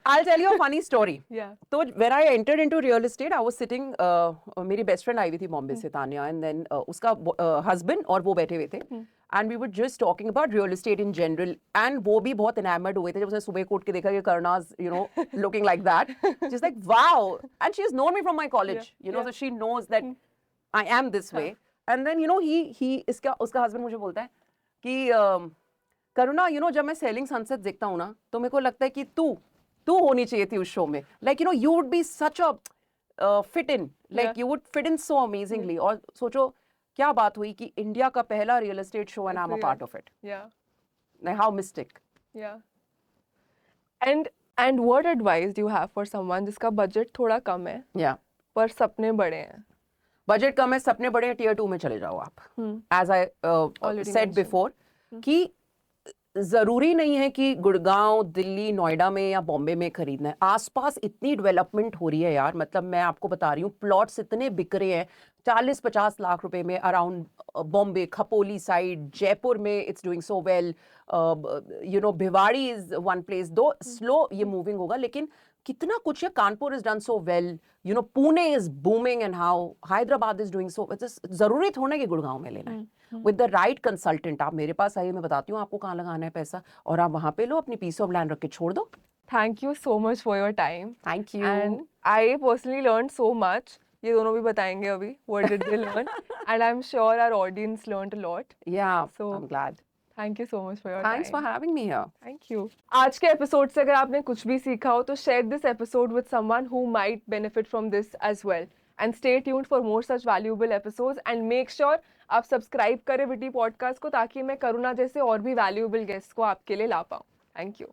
I'll tell you a funny story. Yeah. So when I entered into real estate, I was sitting, मेरी best friend आई हुई थी बॉम्बे से, Tania, and then उसका husband और वो बैठे हुए थे, and we were just talking about real estate in general, and वो भी बहुत enamored हुए थे जब उसने सुबह को उठ के देखा कि Karna's, you know, looking like that. She's like, wow, and she's known me from my college, you know, so she knows that I am this way. And then, you know, उसका husband मुझे बोलता है कि करुणा, you know, जब मैं selling sunset देखता हूँ ना, तो मेरे को लगता है कि तू होनी चाहिए थी उस शो में. Like, you know, you would be such a fit in, like you would fit in so amazingly. और सोचो क्या बात हुई कि इंडिया का पहला real estate show, and I am a part of it. Yeah. How mistake. Yeah. And what advice do you have for someone जिसका budget थोड़ा कम है या पर सपने बड़े हैं? बजट कम है, सपने बड़े हैं, टियर 2 में चले जाओ आप. As I Already said mentioned. Before कि जरूरी नहीं है कि गुड़गांव, दिल्ली, नोएडा में या बॉम्बे में खरीदना है. आसपास इतनी डेवलपमेंट हो रही है यार, मतलब मैं आपको बता रही हूँ, प्लॉट्स इतने बिक रहे हैं 40-50 लाख रुपए में अराउंड बॉम्बे, खपोली साइड, जयपुर में it's doing so well. You know, Bhiwadi is one place, दो स्लो ये मूविंग होगा, लेकिन कितना कुछ है. Kanpur is done so well, you know, Pune is booming, and how Hyderabad is doing so. जरूरी थोड़ा कि गुड़गांव में लेना है. विद द राइट कंसल्टेंट आप मेरे पास आइए, मैं बताती हूँ आपको कहाँ लगाना है पैसा, और आप वहाँ पे लो, अपनी पीस ऑफ लैंड रख के छोड़ दो. Thank you so much for your time. Thank you. And I personally learned so much. ये दोनों भी बताएंगे अभी what did they learn, and I'm sure our audience learned a lot. या, So- I am glad. Thank you so much for your thanks time. For having me here. Thank you. आज के episode से अगर आपने कुछ भी सीखा हो तो share this episode with someone who might benefit from this as well. And stay tuned for more such valuable episodes, and make sure आप सब्सक्राइब करें विटी पॉडकास्ट को, ताकि मैं करुणा जैसे और भी वैल्यूएबल गेस्ट को आपके लिए ला पाऊँ. Thank you.